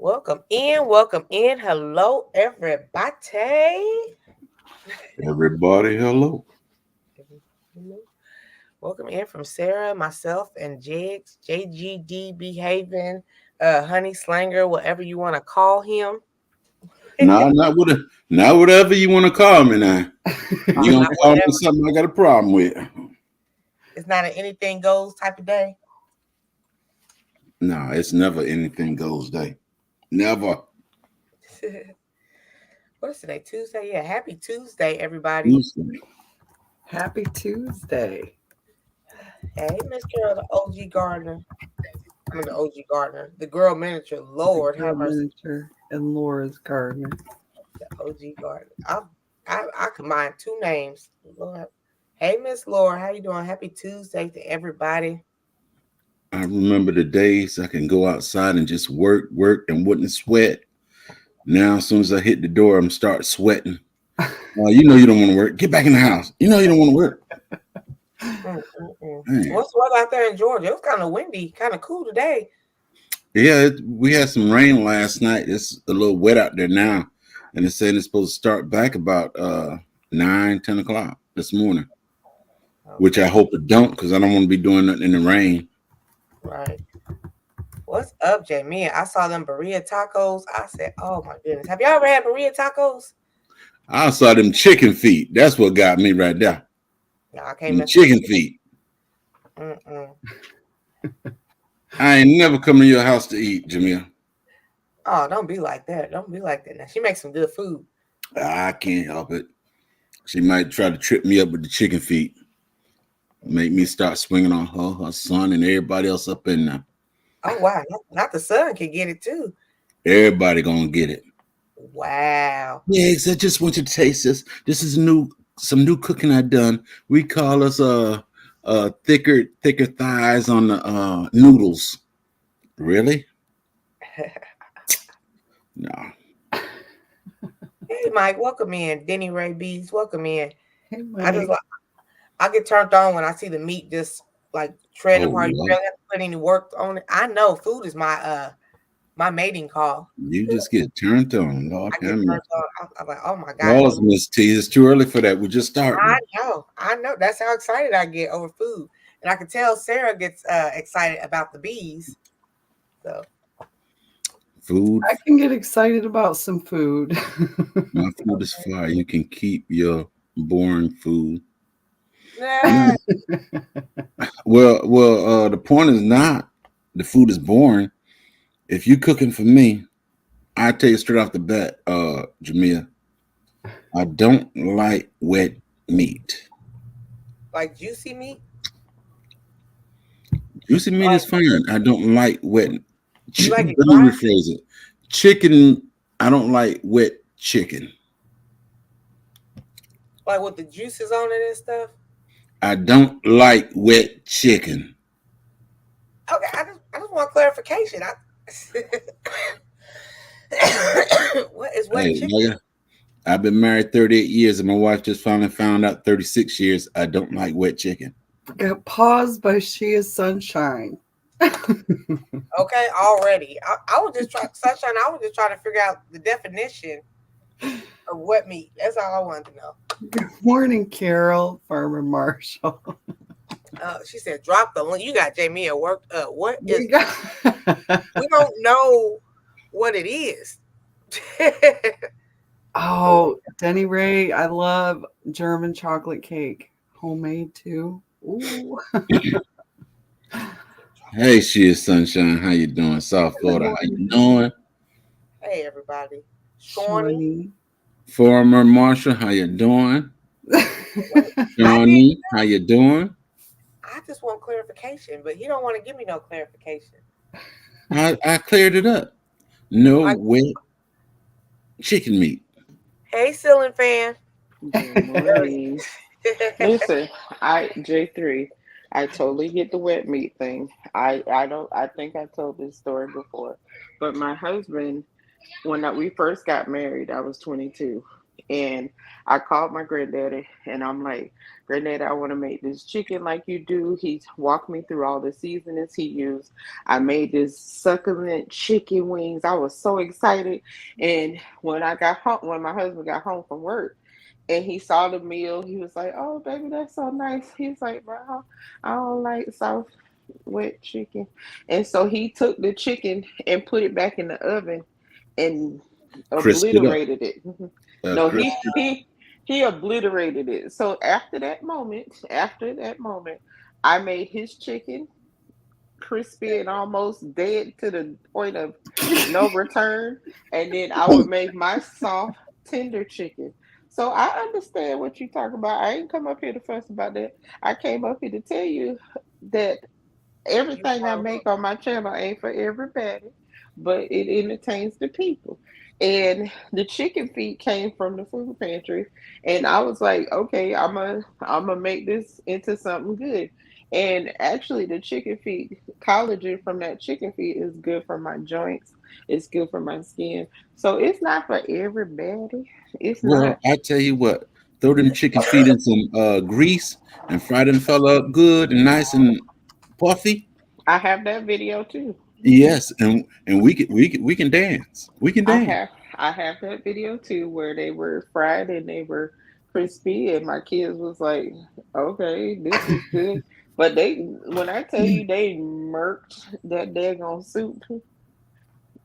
Welcome in. Hello, everybody. Everybody, hello. Welcome in from Sarah, myself, and Jigs, JGD Behaving, Honey Slanger, whatever you want to call him. Nah, not whatever you want to call me now. You gonna Not call me whatever. something I got a problem with? It's not an anything goes type of day. Nah, it's never anything goes day. Never. What is today? Tuesday? Yeah, happy Tuesday, everybody. Tuesday. Happy Tuesday. Hey, Mr. The OG Gardner. I mean, the OG Gardner. The girl miniature. The Lord girl have mercy. miniature and Laura's gardener. The OG Gardner. I combined two names. Lord. Hey, Miss Laura, how you doing? Happy Tuesday to everybody. I remember the days I can go outside and just work, and wouldn't sweat. Now, as soon as I hit the door, I'm start sweating. You know you don't want to work. Get back in the house. You know you don't want to work. Man. What's the weather out there in Georgia? It was kind of windy, kind of cool today. Yeah, we had some rain last night. It's a little wet out there now, and it's saying it's supposed to start back about 9, 10 o'clock this morning. Which I hope it don't, because I don't want to be doing nothing in the rain. Right. What's up, Jamie? I saw them burrito tacos. I said, "Oh my goodness, have y'all ever had burrito tacos?" I saw them chicken feet. That's what got me right there. No, I can't Them mess chicken feet. Mm-mm. I ain't never come to your house to eat, Jamil. Oh, don't be like that. Don't be like that. Now she makes some good food. I can't help it. She might try to trip me up with the chicken feet. Make me start swinging on her son, and everybody else up in there. Oh wow, not the son can get it too. Everybody gonna get it. Wow. Yes, I just want you to taste this. This is some new cooking I done. We call us thicker thighs on the noodles. Really? No. Hey Mike, welcome in. Denny Ray Bees, welcome in. Hey, I just Mike. I get turned on when I see the meat just like shredding Oh, apart. You Lord. barely have to put any work on it. I know food is my mating call. You just get turned on, Lord I get have turned mercy. on. I'm like, oh my god, Pause, Miss T. It's too early for that. We're just I starting. know, I know. That's how excited I get over food, and I can tell Sarah gets excited about the bees. So Food, I can get excited about some food. my food is fire. You can keep your boring food. You nah, know, the point is not the food is boring. If you cooking for me, I tell you straight off the bat, Jamia, I don't like wet meat. like juicy meat. Juicy meat Like is fine. I don't like wet. you like it Let me dry, rephrase it. Chicken. I don't like wet chicken. like with the juices on it and stuff. I don't like wet chicken. Okay, I just want clarification. What is wet Hey, chicken? nigga, I've been married 38 years, and my wife just finally found out 36 years I don't like wet chicken. Got paused by She is Sunshine. Okay, already. I was just trying, sunshine. I was just trying to figure out the definition of wet meat. That's all I wanted to know. Good morning, Carol, Farmer Marshall. She said, "Drop the link." You got Jamie worked up. What is? We got We don't know what it is. Oh, Denny Ray, I love German chocolate cake. Homemade too. Ooh. Hey, she is sunshine. How you doing, South Good Florida? How you morning, doing, Hey, everybody. Shawnee. Shawnee. former Marshall? How you doing, I did. Johnny? How you doing? I just want clarification, but he don't want to give me no clarification. I cleared it up. No Like, wet chicken meat. hey, ceiling fan. Good morning. Listen, I J3. I totally get the wet meat thing. I don't. I think I told this story before, but my husband, when we first got married, I was 22. And I called my granddaddy and I'm like, Granddaddy, I want to make this chicken like you do. He walked me through all the seasonings he used. I made this succulent chicken wings. I was so excited. And when I got home, when my husband got home from work and he saw the meal, he was like, "Oh, baby, that's so nice." He's like, "Bro, I don't like soft wet chicken." And so he took the chicken and put it back in the oven and Crisp it up. obliterated it. No, Crisp. he obliterated it. So after that moment, I made his chicken crispy and almost dead to the point of no return, and then I would make my soft, tender chicken. So I understand what you talk about. I ain't come up here to fuss about that. I came up here to tell you that everything I make on my channel ain't for everybody, but it entertains the people. And the chicken feet came from the food pantry, and I was like, okay, I'm gonna make this into something good. And actually, the chicken feet collagen from that chicken feet is good for my joints. It's good for my skin. So it's not for everybody. It's Well, not. I tell you what, throw them chicken feet in some grease and fry them fella up good and nice and puffy. I have that video too. Yes, and we can dance. We can I dance. have I have that video too where they were fried and they were crispy and my kids was like, okay, this is good. But they when I tell you they murked that daggone soup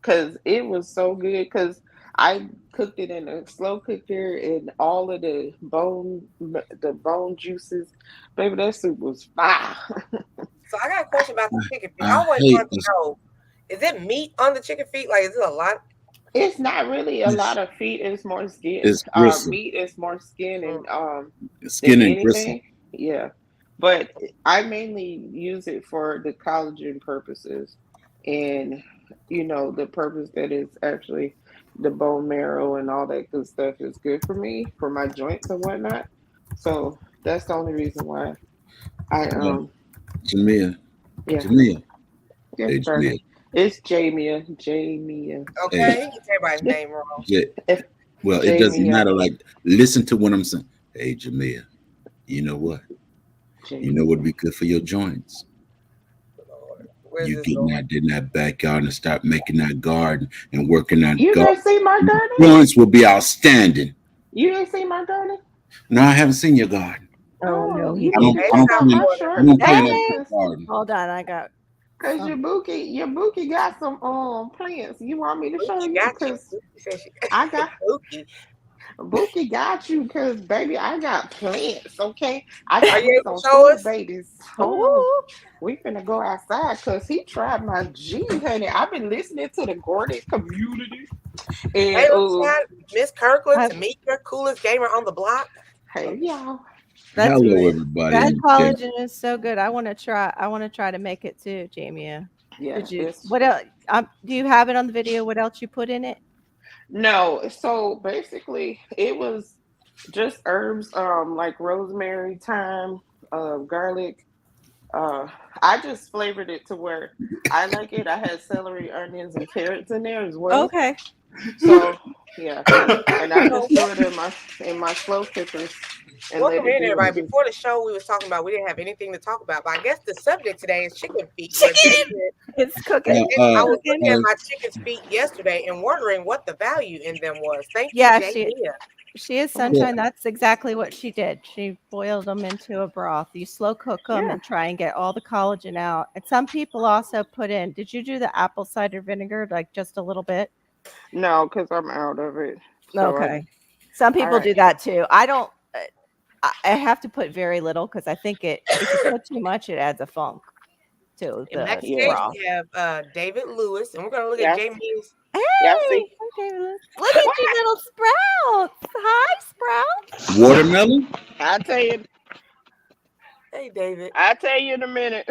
because it was so good because I cooked it in a slow cooker and all of the bone juices, baby, that soup was fire. So I got a question about the chicken feet. I I always hate want to this. know, is it meat on the chicken feet? Like, is it a lot? It's not really a It's, lot of feet, it's more skin. it's gristle, Meat is more skin and than skin and gristle. anything. Yeah. But I mainly use it for the collagen purposes and the purpose that is actually the bone marrow and all that good stuff is good for me, for my joints and whatnot. So that's the only reason why I Yeah, Jamia, yeah. Jamia, Yes, hey darling. Jamia, It's Jamia. Jamia. hey, Okay, get everybody's name wrong. well, it doesn't Jamia. matter. Like, listen to what I'm saying. Hey Jamia, you know what? You know Jamia. what would be good for your joints? Lord, where's You this getting going? out there in that backyard and start making that garden and working that You garden. didn't see my garden? Joints will be outstanding. You didn't see my garden? No, I haven't seen your garden. Oh Oh, no, you he I need don't. to didn't. Maybe I it's don't check not out play. my for I them. short don't play in garden, that Hey, cause, garden. hold on, I got cause some. your bookie got some plants. You want me to show Buki you? got you. Cause Buki said she I got Buki. Bookie got you. Cause baby, I got plants. Okay, I Are got me you able to some show food us? babies. Hold on, Ooh, we finna go outside. Cause he tried my G, honey. I've been listening to the Gordon community, Hey, and look, chat. Miss Kirkland, I, Tamika, coolest gamer on the block. hey y'all, that's Hello, really everybody that in the chat. collagen is so good. I want to try. I want to try to make it too, Jamia. yeah, Did you? it's What else? Do you have it on the video? What else you put in it? no. So basically, it was just herbs, like rosemary, thyme, garlic. Uh, I just flavored it to where I like it. I had celery, onions, and carrots in there as well. Okay. So yeah, and I So, just threw it in my slow cookers and let welcome it in, do everybody. its. Before the show, we was talking about we didn't have anything to talk about, but I guess the subject today is chicken feet. Where Chicken. David, It's cooking. Uh, It's I uh, was cooking. looking at uh, my chicken's feet yesterday and wondering what the value in them was. Thank you, Yeah, Jamia. she is Oh, well, sunshine. That's exactly what she did. She boiled them into a broth. You slow cook them yeah. and try and get all the collagen out. And some people also put in. Did you do the apple cider vinegar, like just a little bit? No, because I'm out of it. So I. Okay. Some All people right. do that too. I don't. I have to put very little because I think if you put too much, it adds a funk to And the Yeah. backstage, broth. we have David Lewis, and we're going to look at Yeah. Jamia's. Yeah. Hey, See. okay, look at you, little sprouts. Hi, sprouts. watermelon. I'll tell you. Hey, David. I'll tell you in a minute.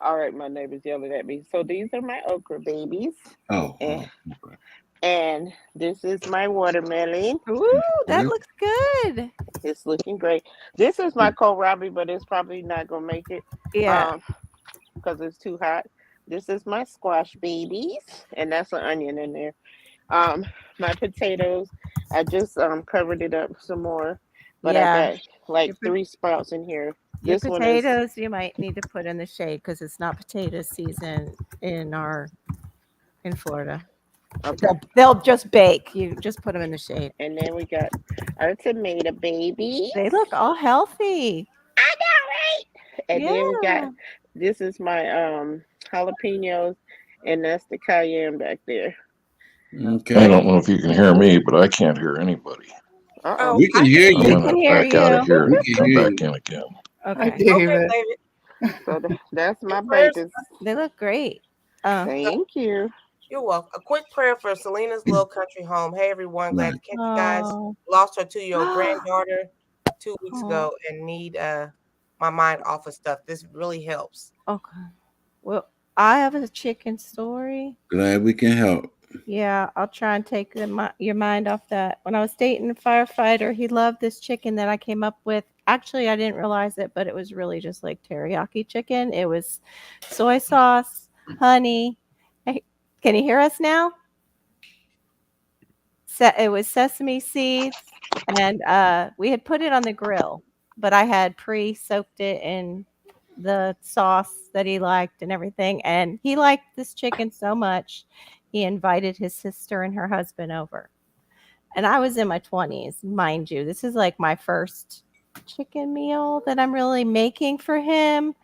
All right, my neighbor's yelling at me. So these are my okra babies, Oh, and, okay. and this is my watermelon. Ooh, that Well, looks good. It's looking great. This is my kohlrabi, but it's probably not gonna make it, Yeah. um, because it's too hot. This is my squash babies, and that's an onion in there. My potatoes, I just covered it up some more, but I Yeah, got like your, po- 3 sprouts in here. your This one is potatoes you might need to put in the shade because it's not potato season in Florida. okay. They'll just bake. You just put them in the shade. And then we got our tomato baby. They look all healthy. I know, right? And then we got Yeah. this is my jalapenos, and that's the cayenne back there. I Okay. don't know if you can hear me, but I can't hear anybody. Uh We can hear I'm We you. can gonna hear back out of you. here We and can come hear back you. in again. Hi, Okay. Okay, David. David. oh. So that's my Prayers. babies. They look great. Thank you. You're welcome. A quick prayer for Selena's little country home. Hey everyone, glad Right. to catch you guys. Oh. Lost her 2-year-old granddaughter 2 weeks Oh. ago and need my mind off of stuff. This really helps. Okay. Well, I have a chicken story. Glad we can help. Yeah, I'll try and take your mind off that. When I was dating a firefighter, he loved this chicken that I came up with. Actually, I didn't realize it, but it was really just like teriyaki chicken. It was soy sauce, honey. Hey, can you hear us now? It was sesame seeds, and we had put it on the grill, but I had pre-soaked it in the sauce that he liked and everything. And he liked this chicken so much, he invited his sister and her husband over. And I was in my 20s, mind you. This is like my first chicken meal that I'm really making for him.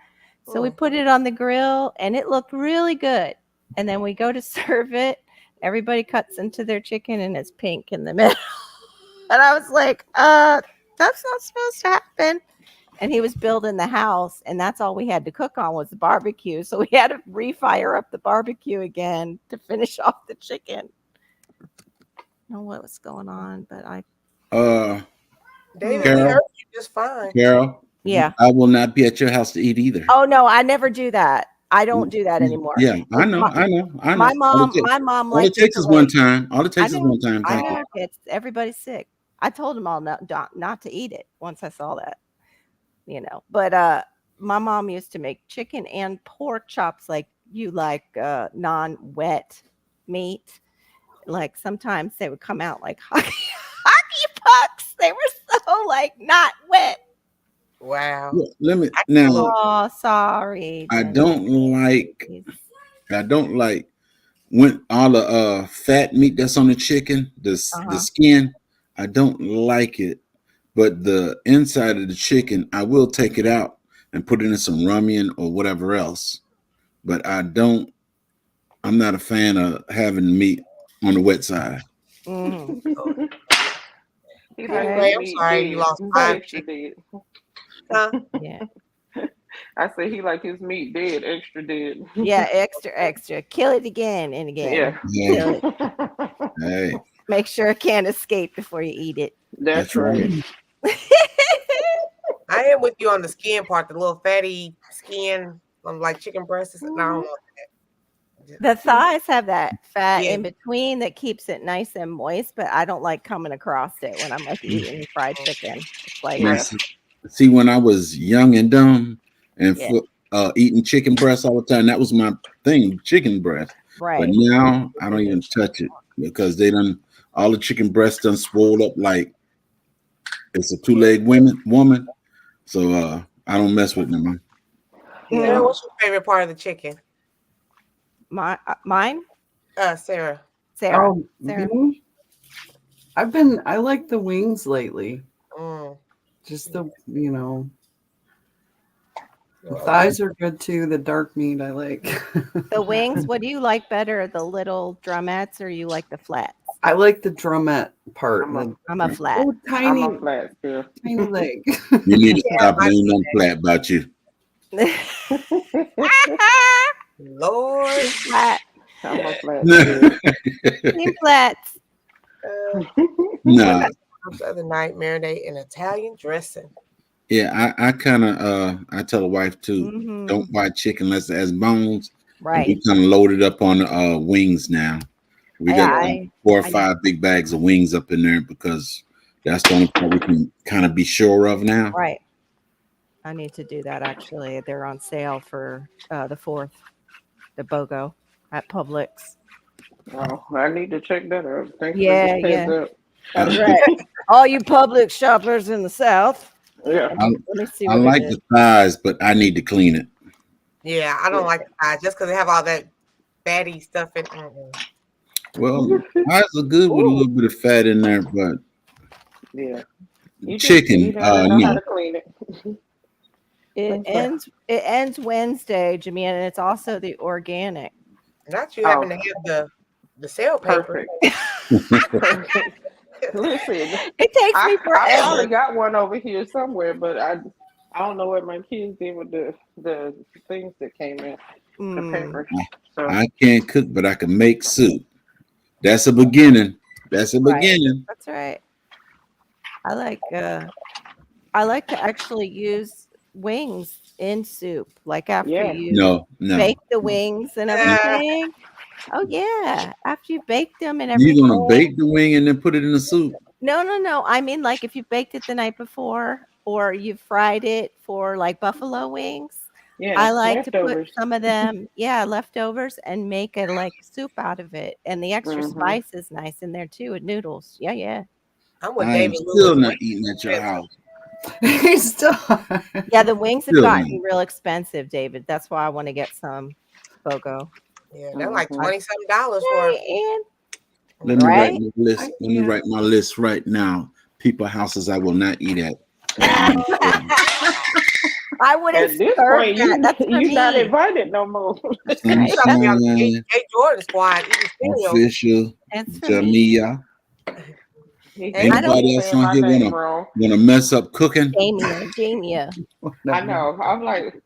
So we put it on the grill and it looked really good. And then we go to serve it. Everybody cuts into their chicken and it's pink in the middle. And I was like, that's not supposed to happen. And he was building the house, and that's all we had to cook on was the barbecue. So we had to refire up the barbecue again to finish off the chicken. I don't know what was going on, but David, we Carol? heard you just fine. Carol, yeah. I will not be at your house to eat either. Oh no, I never do that. I don't do that anymore. Yeah, I know. My mom All it liked takes is one time. All it takes I is know. one time. I Thank you. know it's everybody's sick. I told them all not to eat it once I saw that, But my mom used to make chicken and pork chops like you like non-wet meat. Like sometimes they would come out like hockey pucks. They were so like not wet. Wow. Yeah, let me now. Oh, sorry. I don't like when all the fat meat that's on the chicken, the skin. I don't like it, but the inside of the chicken, I will take it out and put it in some ramen or whatever else. But I'm not a fan of having meat on the wet side. Mm-hmm. He's Anyway, I'm sorry you lost 5 extra dead. Huh? Yeah. I said he like his meat dead, extra dead. Yeah, extra. Kill it again and again. Yeah. Yeah. Kill it. Hey, Make sure it can't escape before you eat it. That's right. I am with you on the skin part, the little fatty skin, like chicken breasts. No, I don't want that. The thighs have that fat Yeah. in between that keeps it nice and moist, but I don't like coming across it when I'm like eating fried chicken. It's like now, see, when I was young and dumb and Yeah. Eating chicken breast all the time, that was my thing, chicken breast. But right. now I don't even touch it because all the chicken breasts done swole up like it's a two-legged woman. So I don't mess with them. Sarah, what's your favorite part of the chicken? Mine? Sarah. Sarah. Oh, Sarah. me? I like the wings lately. Just the thighs are good too. The dark meat I like. The wings, what do you like better? The little drumettes or you like the flats? I like the drumette part. I'm a flat. Oh, tiny, I'm a flat still. tiny leg. You need to stop laying nothing flat about you. Lord. Flat. I'm a flat still. Team flats. No. The other night, marinate in Italian dressing. Yeah, I kind of I tell the wife too, Mhm. don't buy chicken unless it has bones. Right. We kind of loaded up on wings now. We got 4 or 5 big bags of wings up in there because that's the only part we can kind of be sure of now. Right. I need to do that actually. They're on sale for the 4th, the BOGO at Publix. Oh, I need to check that out. Thanks Yeah, for the heads up. That's right. All you public shoppers in the South. Yeah. I, Let me see I what like it is. the thighs, but I need to clean it. Yeah, I don't like the thighs just because they have all that fatty stuff in. Well, thighs are good with a Ooh. little bit of fat in there, but Yeah. You chicken, gotta know how no. to clean it. It Okay. ends Wednesday, Jimmy, and it's also the organic. Not you having to have the sale paper. Perfect. Listen, It takes me I forever. probably got one over here somewhere, but I don't know what my kids did with the things that came in the paper. So I can't cook, but I can make soup. That's a beginning. That's a Right. beginning. That's right. I like to actually use wings in soup, like after Yeah. you No. bake the wings and everything. Oh yeah, after you bake them and You're everything. gonna bake the wing and then put it in the soup. No. I mean, like if you baked it the night before, or you fried it for like buffalo wings. yeah, I like to put leftovers. some of them, leftovers, and make a like soup out of it. And the extra Mhm. spice is nice in there too with noodles. Yeah. I'm with I am David still Lewis. not eating at your house. He's still. Yeah, the wings have Still gotten not. real expensive, David. That's why I want to get some BOGO. Yeah, they're like Mhm. $20-something for. And Let me Right? write my list. Let me write my list right now. People houses I will not eat at. I wouldn't At this serve point, that. That's for you're not me. invited no more. You gotta be on the Sunshine, Jay Jordan squad eating cereal. Official, It's for me. Jamia. He Anybody else saying on my here name wrong. wanna mess up cooking? Jamia. I know. I'm like,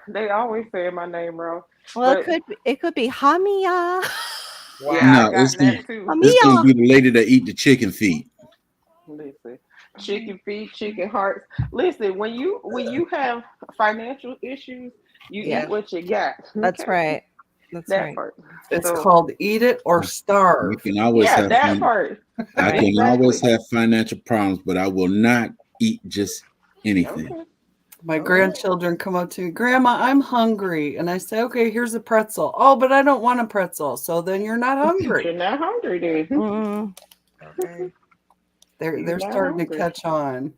they always say my name wrong. Well, But it could be Hamia. Wow. yeah, No, I got that too. it's gonna be the lady that eat the chicken feet. Listen, chicken feet, chicken hearts. Listen, when you have financial issues, you Yeah. eat what you got. That's okay? right. That's That right. part. It's So, called eat it or You starve. can always yeah, have that part. I can Exactly. always have financial problems, but I will not eat just anything. Okay. My grandchildren come up to me, Grandma, I'm hungry. And I say, okay, here's a pretzel. Oh, but I don't want a pretzel. So then you're not hungry. You're not hungry then. Mm. Okay. They're not starting hungry. to catch on.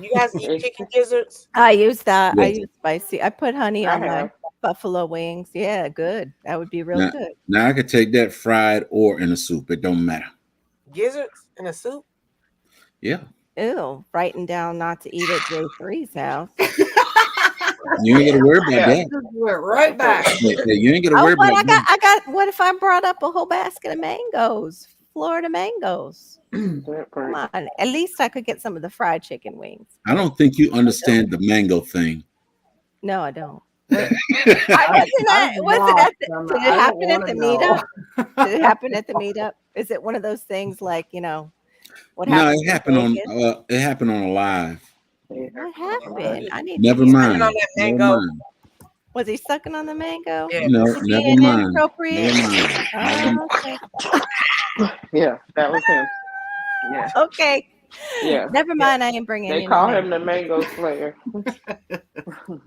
You guys eat chicken gizzards? I use that. I Yes. use spicy. I put honey I on my have. buffalo wings. Yeah, good. That would be real Now- good. Now I could take that fried or in a soup. It don't matter. Gizzards in a soup? Yeah. Ew, writing down not to eat at J3's house. You ain't gotta worry about Yeah. that. Just went right back. Yeah, you ain't gotta Oh, worry but about that. I got. What if I brought up a whole basket of mangoes, Florida mangoes? That Come part. on, at least I could get some of the fried chicken wings. I don't think you understand the mango thing. No, I don't. I Did it happen at the meetup? Did it happen at the meetup? Is it one of those things like what No, happened? it happened on a live. What happened? I need Never to hear. mind. on that Never mango. mind. Was he sucking on the mango? Yeah. No, Was he never being mind. inappropriate? Never mind. Never Oh, okay. Yeah, that was him. Yeah. Okay. Yeah. Never mind. I ain't bringing. They in call the him the mango slayer.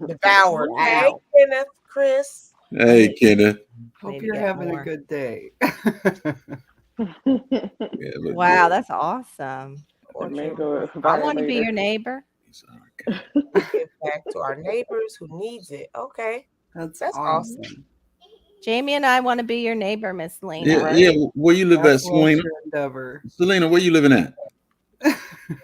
Devoured. Wow. Hey, Kenneth, Chris. Hey, Kenneth. Hope Need to you're get having more. a good day. Yeah, look Wow, that's awesome. The mango I want to be violator. your neighbor. good. Give back to our neighbors who needs it. Okay. That's That's awesome. Jamie and I want to be your neighbor, Miss Lena. Yeah, Right. yeah. Where you live at, That's Selena? your endeavor. Selena, where you living at?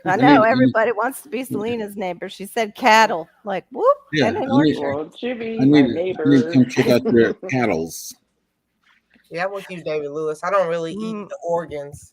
I know everybody wants to be Selena's neighbor. She said cattle. Like, whoop. Yeah, and an I need- orchard. Well, Jimmy, I my need to neighbor. come check out your cattles. Yeah, I'm with you, David Lewis. I don't really eat Mm. the organs.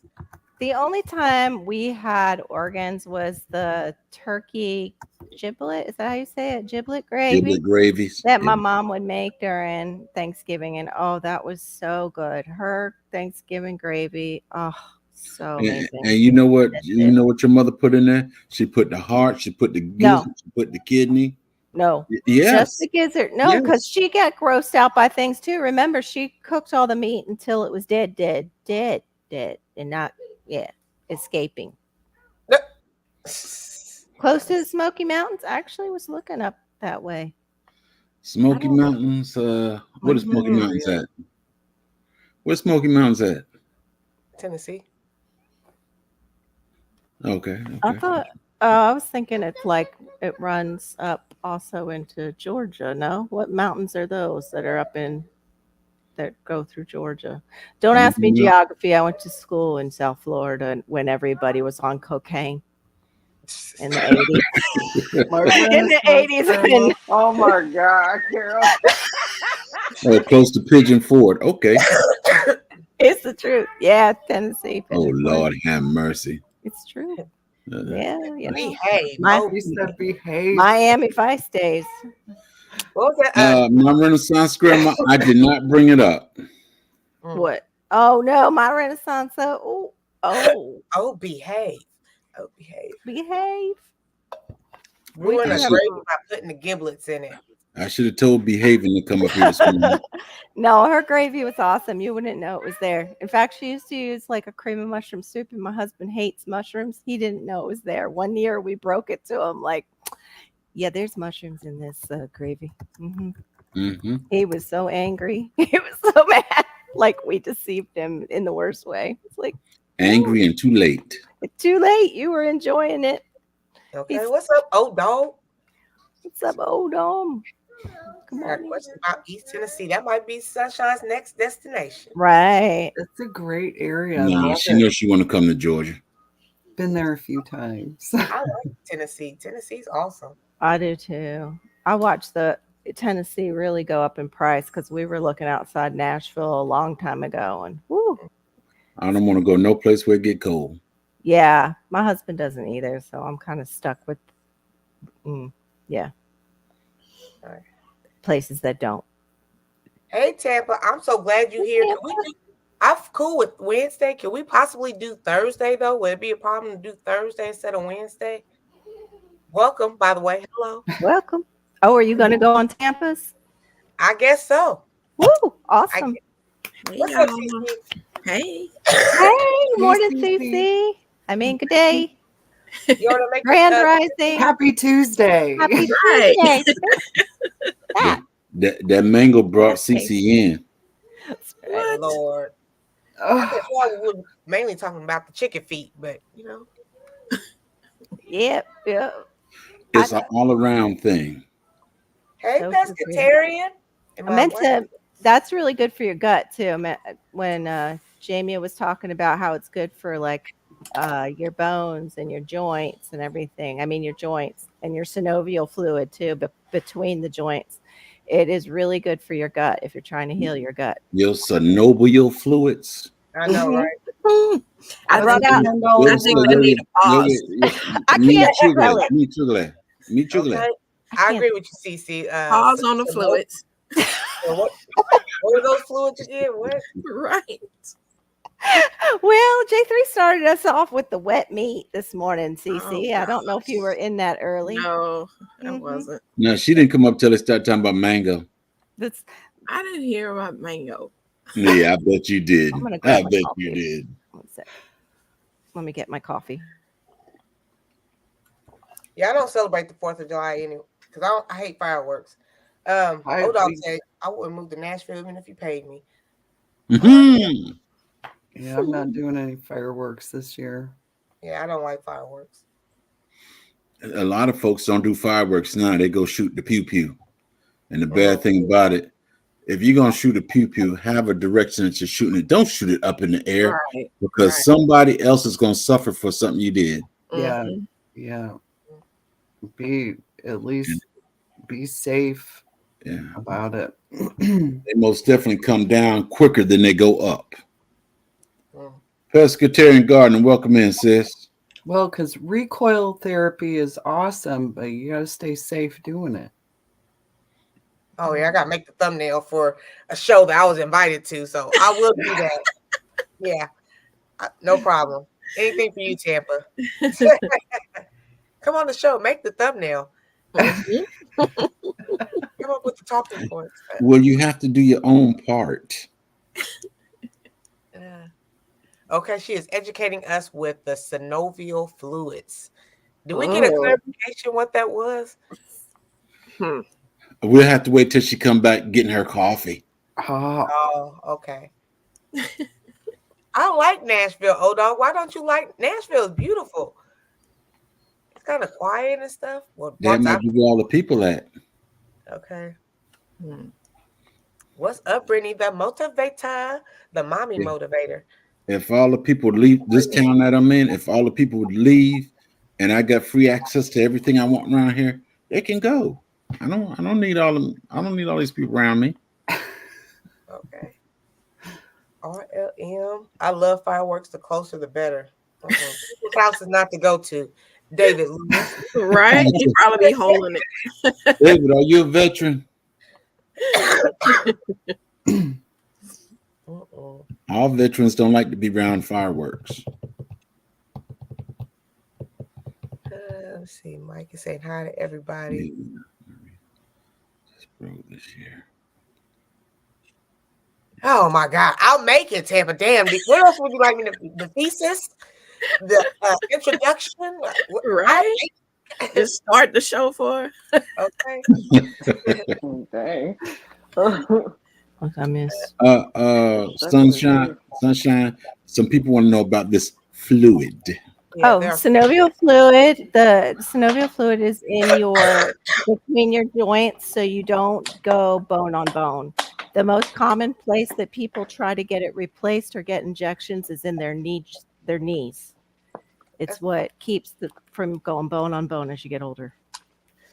The only time we had organs was the turkey giblet. Is that how you say it? Giblet gravy Giblet gravies. that my mom would make during Thanksgiving. And oh, that was so good. Her Thanksgiving gravy. Oh, so amazing. And you know what? That's You it. know what your mother put in there? She put the heart. She put the gizzard. No. She put the kidney. No. Yes. Just the gizzard. No, Yes. because she got grossed out by things too. Remember, she cooked all the meat until it was dead, and not, escaping. Close to the Smoky Mountains. I actually was looking up that way. Smoky I don't- Mountains. What is Smoky Mhm. Mountains at? Where's Smoky Mountains at? Tennessee. Okay. I thought I was thinking it's like it runs up also into Georgia. No, what mountains are those that are up in that go through Georgia? Don't ask me No. geography. I went to school in South Florida when everybody was on cocaine in the 80s. In the 80s, when Oh my God, Carol. Close to Pigeon Forge. Okay. it's the truth. Yeah, Tennessee. Oh Pittsburgh. Lord, have mercy. It's true. Uh, Yeah, you know. Behave. He said behave. Miami Vice days. What was that? my Renaissance grandma, I did not bring it up. What? Oh no, my Renaissance. Oh, Oh, behave. Oh, behave. behave. We were in do a have- grave by putting the giblets in it. I should have told Behaving to come up here this morning. No, her gravy was awesome. You wouldn't know it was there. In fact, she used to use like a cream of mushroom soup, and my husband hates mushrooms. He didn't know it was there. One year we broke it to him, like, yeah, there's mushrooms in this gravy. He was so angry. He was so mad. Like we deceived him in the worst way. It's like Angry and too late. it's too late. You were enjoying it. Okay, He's- what's up, old dog? What's up, old dom? Come I got a on. question about East Tennessee. That might be Sunshine's next destination. Right. It's a great area. I Nah, love she it. knows she want to come to Georgia. Been there a few times. I like Tennessee. Tennessee's awesome. I do too. I watched the Tennessee really go up in price because we were looking outside Nashville a long time ago, and whoo, I don't want to go no place where it get cold. yeah, my husband doesn't either, so I'm kind of stuck with, yeah, Alright. places that don't. Hey Tampa, I'm so glad you're here. Can we do, I'm cool with Wednesday. Can we possibly do Thursday though? Would it be a problem to do Thursday instead of Wednesday? Welcome, by the way. Hello. Welcome. Oh, are you going to go on Tampa's? I guess so. Woo, awesome. What's up, CC? Hey. Hey, morning, Cece. Susie. I mean, good day. You want to make Grand this, Rising. Happy Tuesday. Happy Right. Tuesday. That mango brought Okay. CC in. What? Lord. I Ugh. guess we were mainly talking about the chicken feet, but you know. Yep. It's an all around thing. Hey, So pescatarian. I meant to. That's really good for your gut too. When Jamie was talking about how it's good for like your bones and your joints and everything. I mean your joints and your synovial fluid too, but between the joints, it is really good for your gut if you're trying to heal your gut. Your synovial fluids. I know, Mhm. right? I Run think, out. I think I need a pause. I can't spell it. Me too. Okay. I agree with you, CC. Pause on the fluids. What were those fluids again? What? Right. Well, J3 started us off with the wet meat this morning, CC. Oh, I don't know if you were in that early. No, I Mhm. wasn't. No, she didn't come up till they started talking about mango. That's I didn't hear about mango. Yeah, I bet you did. I'm gonna I grab my bet coffee. you did. one sec. Let me get my coffee. Yeah, I don't celebrate the 4th of July anyway because I hate fireworks. Old dog said I wouldn't move to Nashville even if you paid me. Mhm. Yeah, I'm not doing any fireworks this year. Yeah, I don't like fireworks. A lot of folks don't do fireworks now. They go shoot the pew pew. And the bad thing about it, if you're gonna shoot a pew pew, have a direction that you're shooting it. Don't shoot it up in the air Right. because right. somebody else is gonna suffer for something you did. Yeah. Mhm. Yeah. Be at least be safe Yeah, about it. they most definitely come down quicker than they go up. Mm. Pescatarian Garden, welcome in, sis. Well, because recoil therapy is awesome, but you got to stay safe doing it. Oh yeah, I gotta make the thumbnail for a show that I was invited to, so I will do that. Yeah, no problem. Anything for you, Tampa. Come on the show, make the thumbnail. Mhm. Come up with the talking points. Well, you have to do your own part. Okay, she is educating us with the synovial fluids. Do we get a Oh. clarification what that was? We'll have to wait till she come back getting her coffee. Ah, Oh, okay. I like Nashville, dog. Why don't you like Nashville? Is beautiful. It's kind of quiet and stuff. Well, That parts might be where all the people at. okay. Hmm. What's up, Brittany? The motivator, the mommy Yeah. motivator. If all the people would leave this town that I'm in, if all the people would leave, and I got free access to everything I want around here, they can go. I don't need all them. I don't need all these people around me. Okay. RLM. I love fireworks. The closer, the better. People's house is not to go to. David Lewis. Right? You probably be holding it. David, are you a veteran? All veterans don't like to be around fireworks. Let's see. Mike is saying hi to everybody. Just broke this year. Oh my God. I'll make it, Tampa. Damn. What else would you like me to? The thesis? The introduction? Right? Just start the show for her. Okay. Dang. What I missed? Sunshine. Some people want to know about this fluid. Yeah, Oh, they're- synovial fluid. The synovial fluid is in your between your joints, so you don't go bone on bone. The most common place that people try to get it replaced or get injections is in their knees. It's what keeps from going bone on bone as you get older.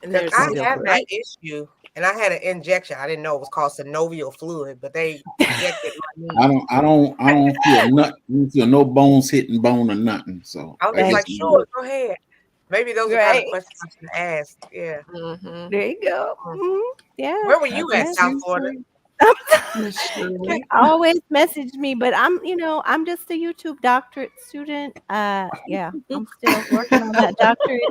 And Because there's I have that issue, and I had an injection. I didn't know it was called synovial fluid, but they injected my knee. I don't feel nothing. I don't feel no bones hitting bone or nothing. So I was Right. just like, sure, go ahead. Maybe those are the kind Right. of questions I should ask. Yeah. Mhm. There you go. Mhm. Yeah. Where were you at, Yeah. South Florida? Miss Shirley. Always message me, but I'm just a YouTube doctorate student. Yeah, I'm still working on that doctorate.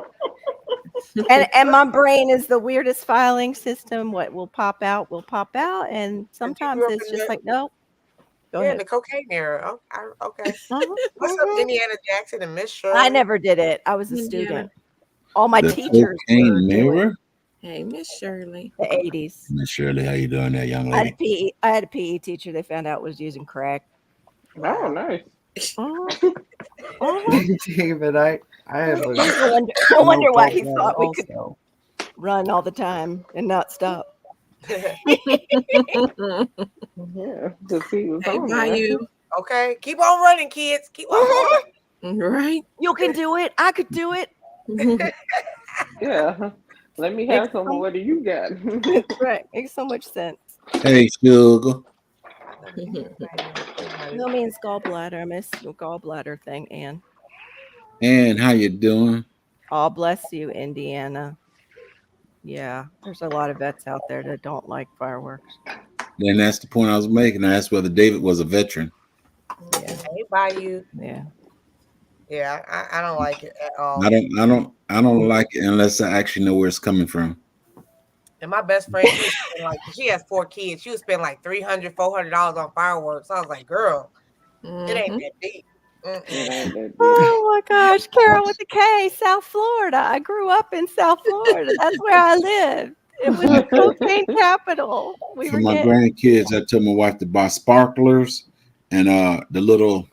And my brain is the weirdest filing system. What will pop out will pop out, and sometimes grew up it's in just the- like, nope. Go Yeah, ahead. the cocaine era. Okay. Uh-huh, What's uh-huh. up, Indiana Jackson and Miss Shirley? I never did it. I was a Indiana. student. All my the teachers cocaine were doing mirror. Hey, Miss Shirley. the 80s. Miss Shirley, how you doing there, young I lady? had a PE teacher they found out was using crack. Oh, nice. Uh-huh. Uh-huh. David, I have a No wonder why he smoke thought we could also. run all the time and not stop. Yeah, to see what's Hey, on there. Bayou. Okay, keep on running, kids. Keep on running. Right? You can do it. I could do it. Yeah. Let me have some of what do you got? Right. Makes so much sense. Hey, sugar. No means gallbladder. I missed the gallbladder thing, Ann. And how you doing? Oh, bless you, Indiana. Yeah, there's a lot of vets out there that don't like fireworks. Then that's the point I was making. I asked whether David was a veteran. Yeah. Hey, Bayou. Yeah. Yeah, I don't like it at all. I don't like it unless I actually know where it's coming from. And my best friend, she has 4 kids. She would spend like $300, $400 on fireworks. I was like, girl, it ain't Mhm. that deep. It ain't that deep. Oh my gosh, Carol with the K, South Florida. I grew up in South Florida. That's where I lived. It was the cocaine capital. We For were my getting grandkids, I told my wife to buy sparklers and the little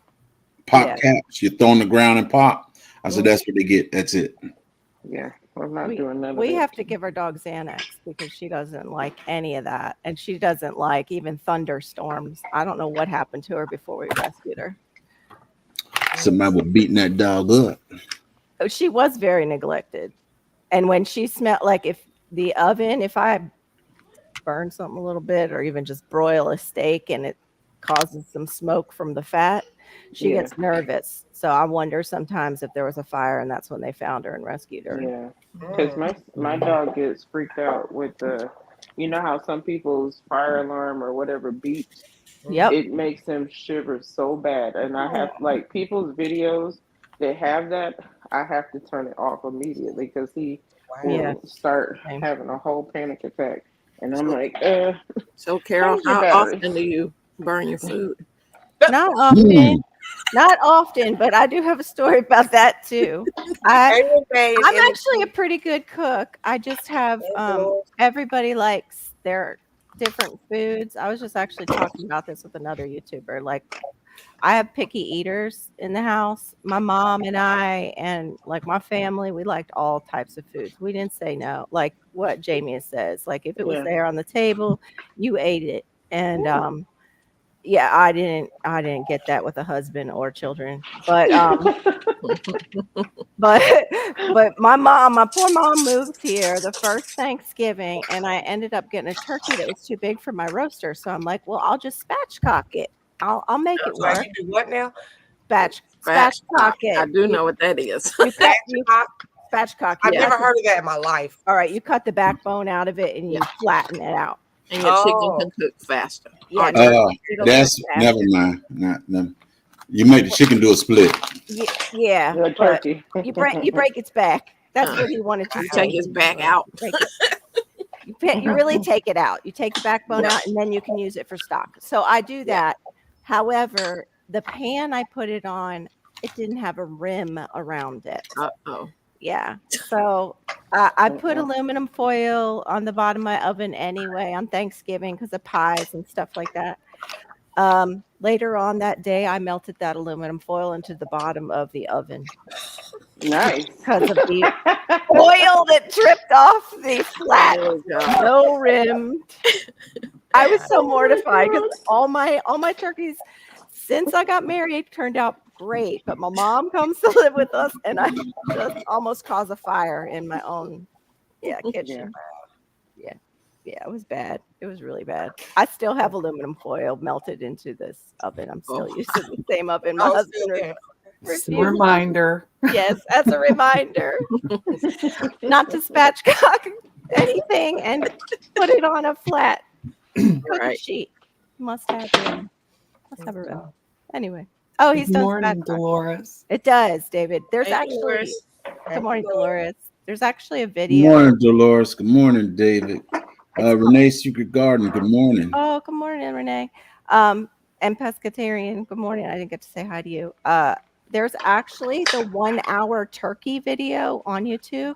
pop Yeah. caps you throw on the ground and pop. I said that's what they get. That's it. Yeah, I'm not doing none of we that. have to give our dog Xanax because she doesn't like any of that. And she doesn't like even thunderstorms. I don't know what happened to her before we rescued her. Somebody was beating that dog up. Oh, she was very neglected. And when she smelled like if I burn something a little bit or even just broil a steak and it causes some smoke from the fat, she Yeah. gets nervous. So I wonder sometimes if there was a fire and that's when they found her and rescued her. Yeah, because my dog gets freaked out with the, you know how some people's fire alarm or whatever beeps, Yep. it makes him shiver so bad. And I have like people's videos that have that, I have to turn it off immediately because he will Yeah. start Same. having a whole panic attack. And I'm like, So, Carol, Where's your how battery? often do you burn your food? Not often. Not often, but I do have a story about that too. I'm actually a pretty good cook. I just have everybody likes their different foods. I was just actually talking about this with another YouTuber. Like, I have picky eaters in the house. My mom and I, and like my family, we liked all types of foods. We didn't say no. Like what Jamie says. Like if it was Yeah. there on the table, you ate it. And yeah, I didn't get that with a husband or children. But but my poor mom moved here the first Thanksgiving, and I ended up getting a turkey that was too big for my roaster. So I'm like, well, I'll just spatchcock it. I'll make it So work. you do what now? Spatchcock it. I do know what that is. You Spatchcock? spatchcock. I've Yeah. never heard of that in my life. All right, you cut the backbone out of it and you flatten it out. And your Oh. chicken can cook faster. Yeah, it'll That's cook faster. never mind. Not. You make the chicken do a split. Yeah, The but turkey. you break its back. That's what he wanted to You say. take his back out. Break it. You really take it out. You take the backbone out, and then you can use it for stock. So I do that. However, the pan I put it on, it didn't have a rim around it. Oh. Yeah. So I put aluminum foil on the bottom of my oven anyway on Thanksgiving because of pies and stuff like that. Later on that day, I melted that aluminum foil into the bottom of the oven Nice. because of the oil that dripped off the flat, Oh, God. no rim. I was so mortified because all my turkeys since I got married turned out great, but my mom comes to live with us, and I just almost caused a fire in my own kitchen. Yeah, it was bad. It was really bad. I still have aluminum foil melted into this oven. I'm still using the same oven. My Oh, husband still there. It's a reminder. yes, as a reminder, not to spatchcock anything and put it on a flat cookie Right. sheet. Must have rim. Must have a rim. Anyway. Oh, he's Good done morning, spatchcock. Dolores. It does, David. There's Hey, actually Dolores. good morning, Dolores. There's actually a Good video. morning, Dolores. Good morning, David. Renee Secret Garden. Good morning. Oh, good morning, Renee. And Pescatarian. Good morning. I didn't get to say hi to you. There's actually the 1 hour turkey video on YouTube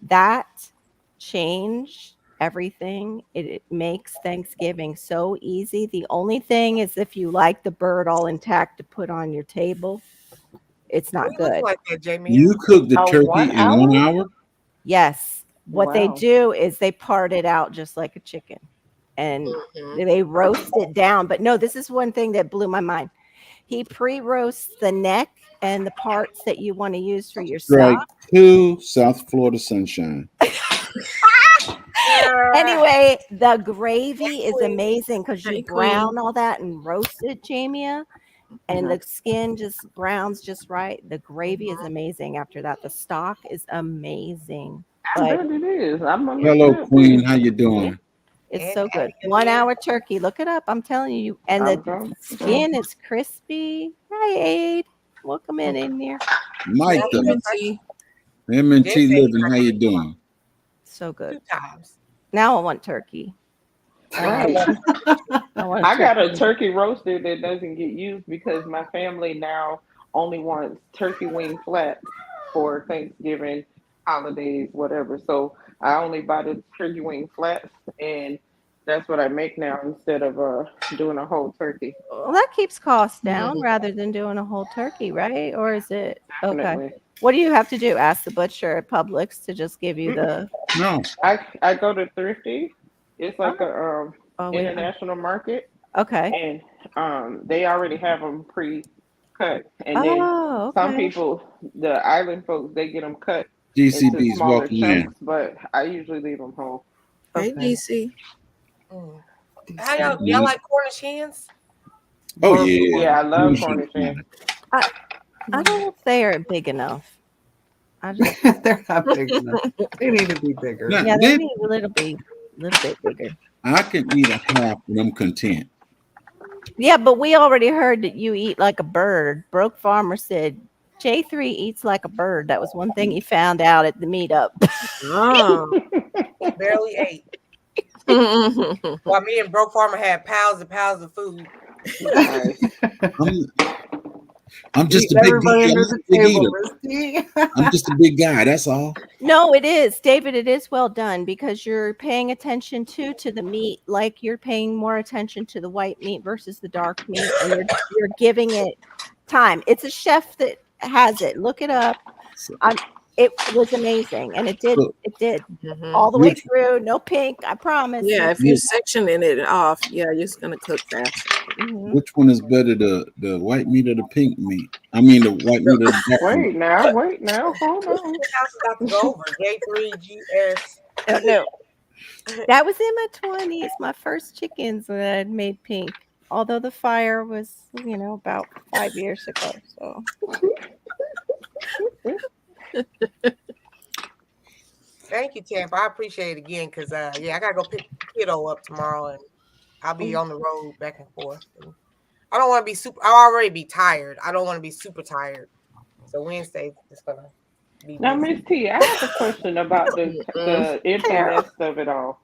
that changed everything. It makes Thanksgiving so easy. The only thing is if you like the bird all intact to put on your table, it's not What do you look good. like that, Jamie? You cook the Oh, turkey 1 in 1 hour? hour? Yes. What they Wow. do is they part it out just like a chicken and Mhm. they roast it down. But no, this is one thing that blew my mind. He pre-roasts the neck and the parts that you want to use for your Strike stock. 2, South Florida Sunshine. Anyway, the gravy is Queen. amazing because you Hey, brown all that and roast it, Jamia, and the skin just browns just right. The gravy is amazing after that. The stock is amazing. I But bet it is. I'm gonna Hello, look it up. Queen. How you doing? it's so good. 1 hour turkey. Look it up. I'm telling you. And I'm the going. skin is crispy. Hi, Aid. Welcome in here. Mike, the M&T. M&T Living. How you doing? So good. 2 times. Now I want turkey. Right. I want I got a turkey. turkey roaster that doesn't get used because my family now only wants turkey wing flats for Thanksgiving, holidays, whatever. So I only buy the turkey wing flats, and that's what I make now instead of doing a whole turkey. Well, that keeps costs down rather than doing a whole turkey, right? Or is it okay? Definitely. What do you have to do? Ask the butcher at Publix to just give you the. No. I go to Thrifty. It's like a Oh, we don't- international market, okay. and they already have them pre-cut. And then Oh, some okay. people, the island folks, they get them cut into GCB's smaller welcome in. chunks, but I usually leave them whole. Hey, Okay. DC. Mm. How y'all like Cornish hens? Oh, yeah. Yeah, I love Cornish hen. I don't know if they are big enough. I just, They're not big enough. They need to be bigger. Now, yeah, they they- need a little bit bigger. I can eat a half and I'm content. Yeah, but we already heard that you eat like a bird. Broke Farmer said J3 eats like a bird. That was one thing he found out at the meetup. Oh. Barely ate. Mhm. While me and Broke Farmer had pounds and pounds of food. Nice. I'm- I'm just Eat a big everybody guy. I'm under just the a big table, eater. Misty. I'm just a big guy. That's all. No, it is, David. It is well done because you're paying attention to the meat, like you're paying more attention to the white meat versus the dark meat, and you're giving it time. It's a chef that has it. Look it up. So, It was amazing, and it did so Mhm. all the way which through. No pink, I promise. Yeah, No if you which, sectioning it off, yeah, you're just gonna cook faster. Mhm. which one is better, the white meat or the pink meat? I mean, the white meat or the dark meat? Wait now, hold on. House is about to go over. J3GS. Oh, no, that was in my 20s. My first chickens that I'd made pink. Although the fire was, about 5 years ago. So Thank you, Tampa. I appreciate it again because I gotta go pick kiddo up tomorrow and I'll be on the road back and forth. And I don't want to be I'll already be tired. I don't want to be super tired. So Wednesday is gonna be Now, busy. Miss T, I have a question about the empty Carol. nest of it all.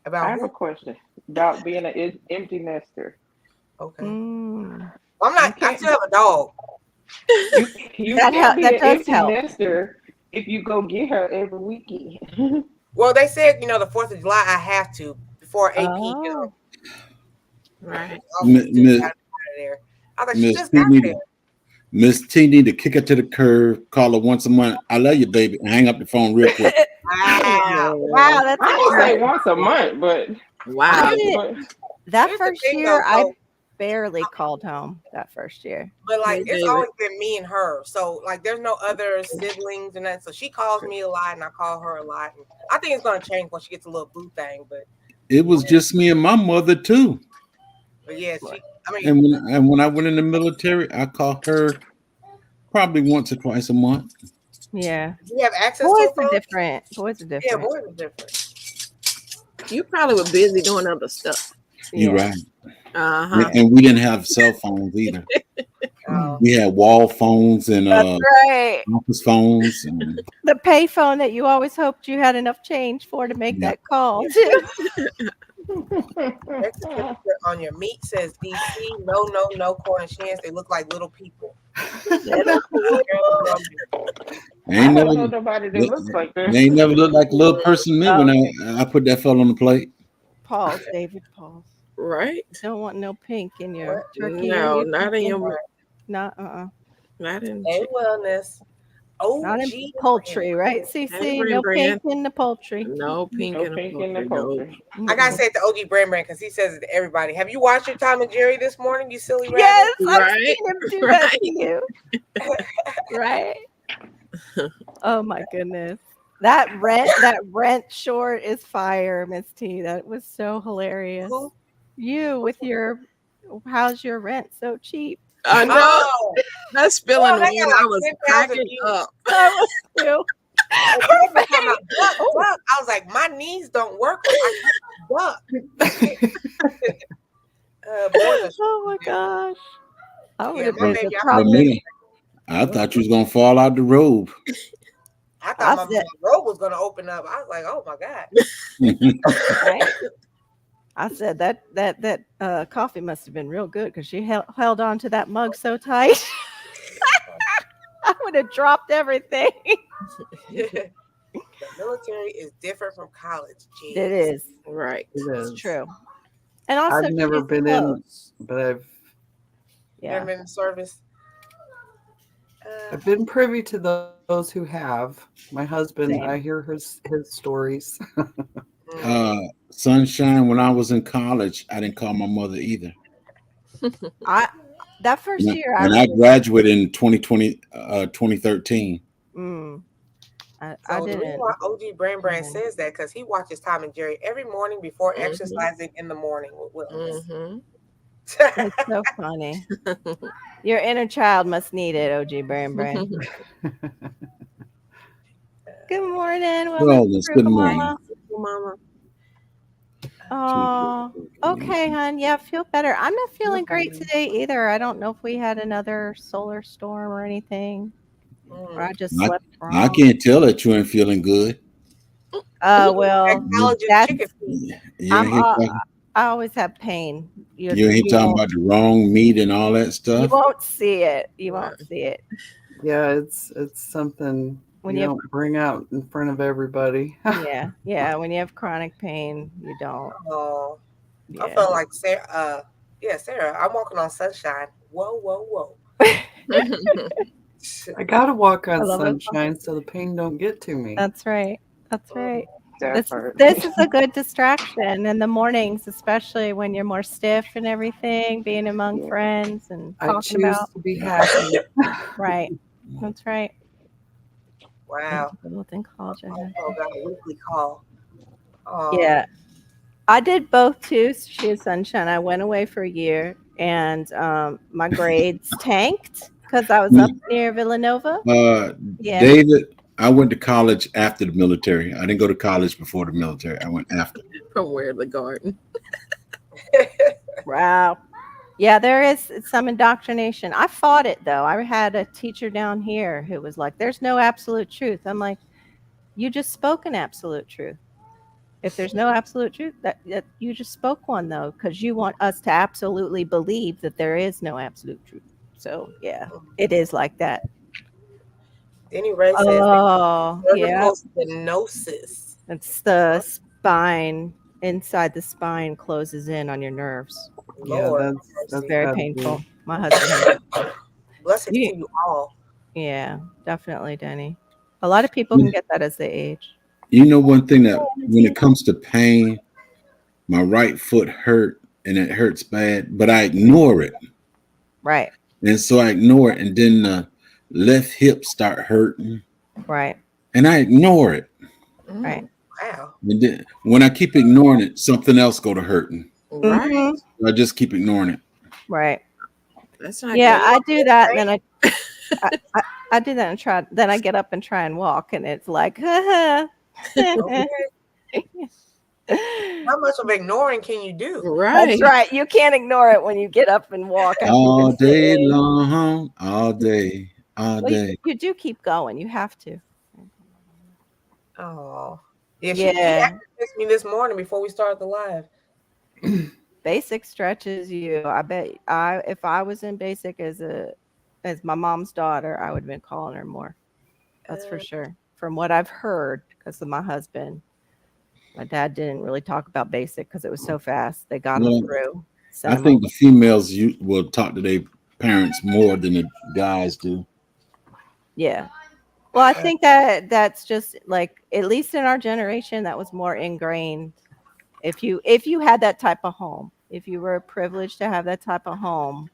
I About have a who? question about being an empty nester. Okay. mm. I'm not. I still have a dog. You That can't be that an does empty help. nester if you go get her every weekend. Well, they said the 4th of July I have to before AP. Oh. Right. Miss Out of there. I was like, she Miss just T got need there. Miss T need to kick her to the curb, call her once a month. I love you, baby, and hang up the phone real quick. Wow. Wow, that's I would say once a month, but Wow. that Here's the first thing, year. though, I so- barely called home that first year. But like Hey, it's David. always been me and her. So like there's no other siblings and that. So she calls me a lot and I call her a lot. And I think it's gonna change when she gets a little boo thing. But It was just me and my mother too. yeah, I mean And when I went in the military, I called her probably once or twice a month. Yeah, you have access boys to a are phone? different. Boys are Yeah, different. boys are different. You probably were busy doing other stuff. You're Yeah. right. Uh-huh. And we didn't have cell phones either. We had wall phones and That's right. office phones. And, The payphone that you always hoped you had enough change for to make Yeah. that call too. Next certificate on your meat says DC. No corn and chance. They look like little people. I I ain't don't know never, nobody that looks like that. they ain't never looked like a little person to me when I put that fella on the plate. Pause, David. Pause. Right? Don't want no pink in your turkey. No, or your not in chicken. your Not not in A wellness. Oh, not in poultry, right? CC, Hey, no Brand. pink in the poultry. no pink No in the pink in the poultry. poultry. I gotta say it to OG Brand because he says it to everybody. Have you watched your Tom and Jerry this morning? You silly rabbit. Yes, I've Right, seen him do that right. to you. Right? Oh my goodness. That rent short is fire, Miss T. That was so hilarious. Who? You with your how's your rent so cheap? I know. Oh, That's spilling Oh, they the got one like I was 10,000 cracking views. up. That was you. and people were talking about duck. I was like, my knees don't work. I can't duck. Boys are Oh my gosh. I would Yeah, have my been baby, the I For a problem. minute, I thought you was gonna fall out the robe. I thought I my said- robe was gonna open up. I was like, oh my God. Right? I said that coffee must have been real good because she held on to that mug so tight. I would have dropped everything. The military is different from college. Jeez. It is. Right. It's true. And also, I've never she's been in, close. but I've You never Yeah. been in service? I've been privy to those who have. My husband, Same. I hear his stories. Sunshine, when I was in college, I didn't call my mother either. That first year, And I graduated in 2013. I So the didn't. reason why OG Brand says that because he watches Tom and Jerry every morning before exercising in the morning with Wellness. Mm-hmm. It's so funny. Your inner child must need it, OG Brand. Good morning. Wellness, good morning. Mama. Mama. Oh, okay, hon. Yeah, feel better. I'm not feeling great today either. I don't know if we had another solar storm or anything, or I just slept wrong. I can't tell that you ain't feeling good. Well, College that's- chicken feet. You're in here talking- I always have pain. You ain't talking about the wrong meat and all that You stuff. won't see it. You Right. won't see it. Yeah, it's something When you you have- don't bring out in front of everybody. Yeah, yeah. When you have chronic pain, you don't. Oh, I Yeah. felt like Sarah. Yeah, Sarah. I'm walking on sunshine. Whoa, whoa, whoa. I gotta walk I on love it. sunshine so the pain don't get to me. That's right. That's right. That This part. this is a good distraction in the mornings, especially when you're more stiff and everything, being among Yeah. friends and I talking choose about. to be happy. Right. That's right. Wow. Littleton College. I I know. also got a weekly call. Oh, Yeah. I did both too. She is Sunshine. I went away for a year and my grades tanked because I was up near Villanova. Yeah. David, I went to college after the military. I didn't go to college before the military. I went after. From where the garden. Wow. Yeah, there is some indoctrination. I fought it though. I had a teacher down here who was like, there's no absolute truth. I'm like, you just spoke an absolute truth. If there's no absolute truth, that you just spoke one though, because you want us to absolutely believe that there is no absolute truth. So yeah, it is like that. Denny Ray says Oh, yeah. cervical stenosis. It's the spine, inside the spine closes in on your nerves. Yeah, Lord, that's Very gotta be- painful. My husband had blessed to Yeah. you all. Yeah, definitely, Denny. A lot of people can get that as they age. You know, one thing that when it comes to pain, my right foot hurt and it hurts bad, but I ignore it. Right, And so I ignore it, and then the left hip start hurting, right, and I ignore it. right. Wow. And then when I keep ignoring it, something else go to hurting. Right. Mhm. I just keep ignoring it. Right. That's not Yeah, good. I do that, and then I do that and try. Then I get up and try and walk, and it's like, Okay. How much of ignoring can you do? Right. that's right. You can't ignore it when you get up and walk. after you've All been day sitting. long, all day, all Well, day. you do keep going. You have to. Oh. Yeah, she Yeah. actually texted me this morning before we started the live. Basic stretches you. I bet if I was in basic as my mom's daughter, I would have been calling her more. That's for sure. From what I've heard, because of my husband, my dad didn't really talk about basic because it was so fast. They got him Well, through. I Sent him think the females will talk to their parents more than the guys do. Yeah. Well, I think that's just like, at least in our generation, that was more ingrained. If you had that type of home, if you were privileged to have that type of home,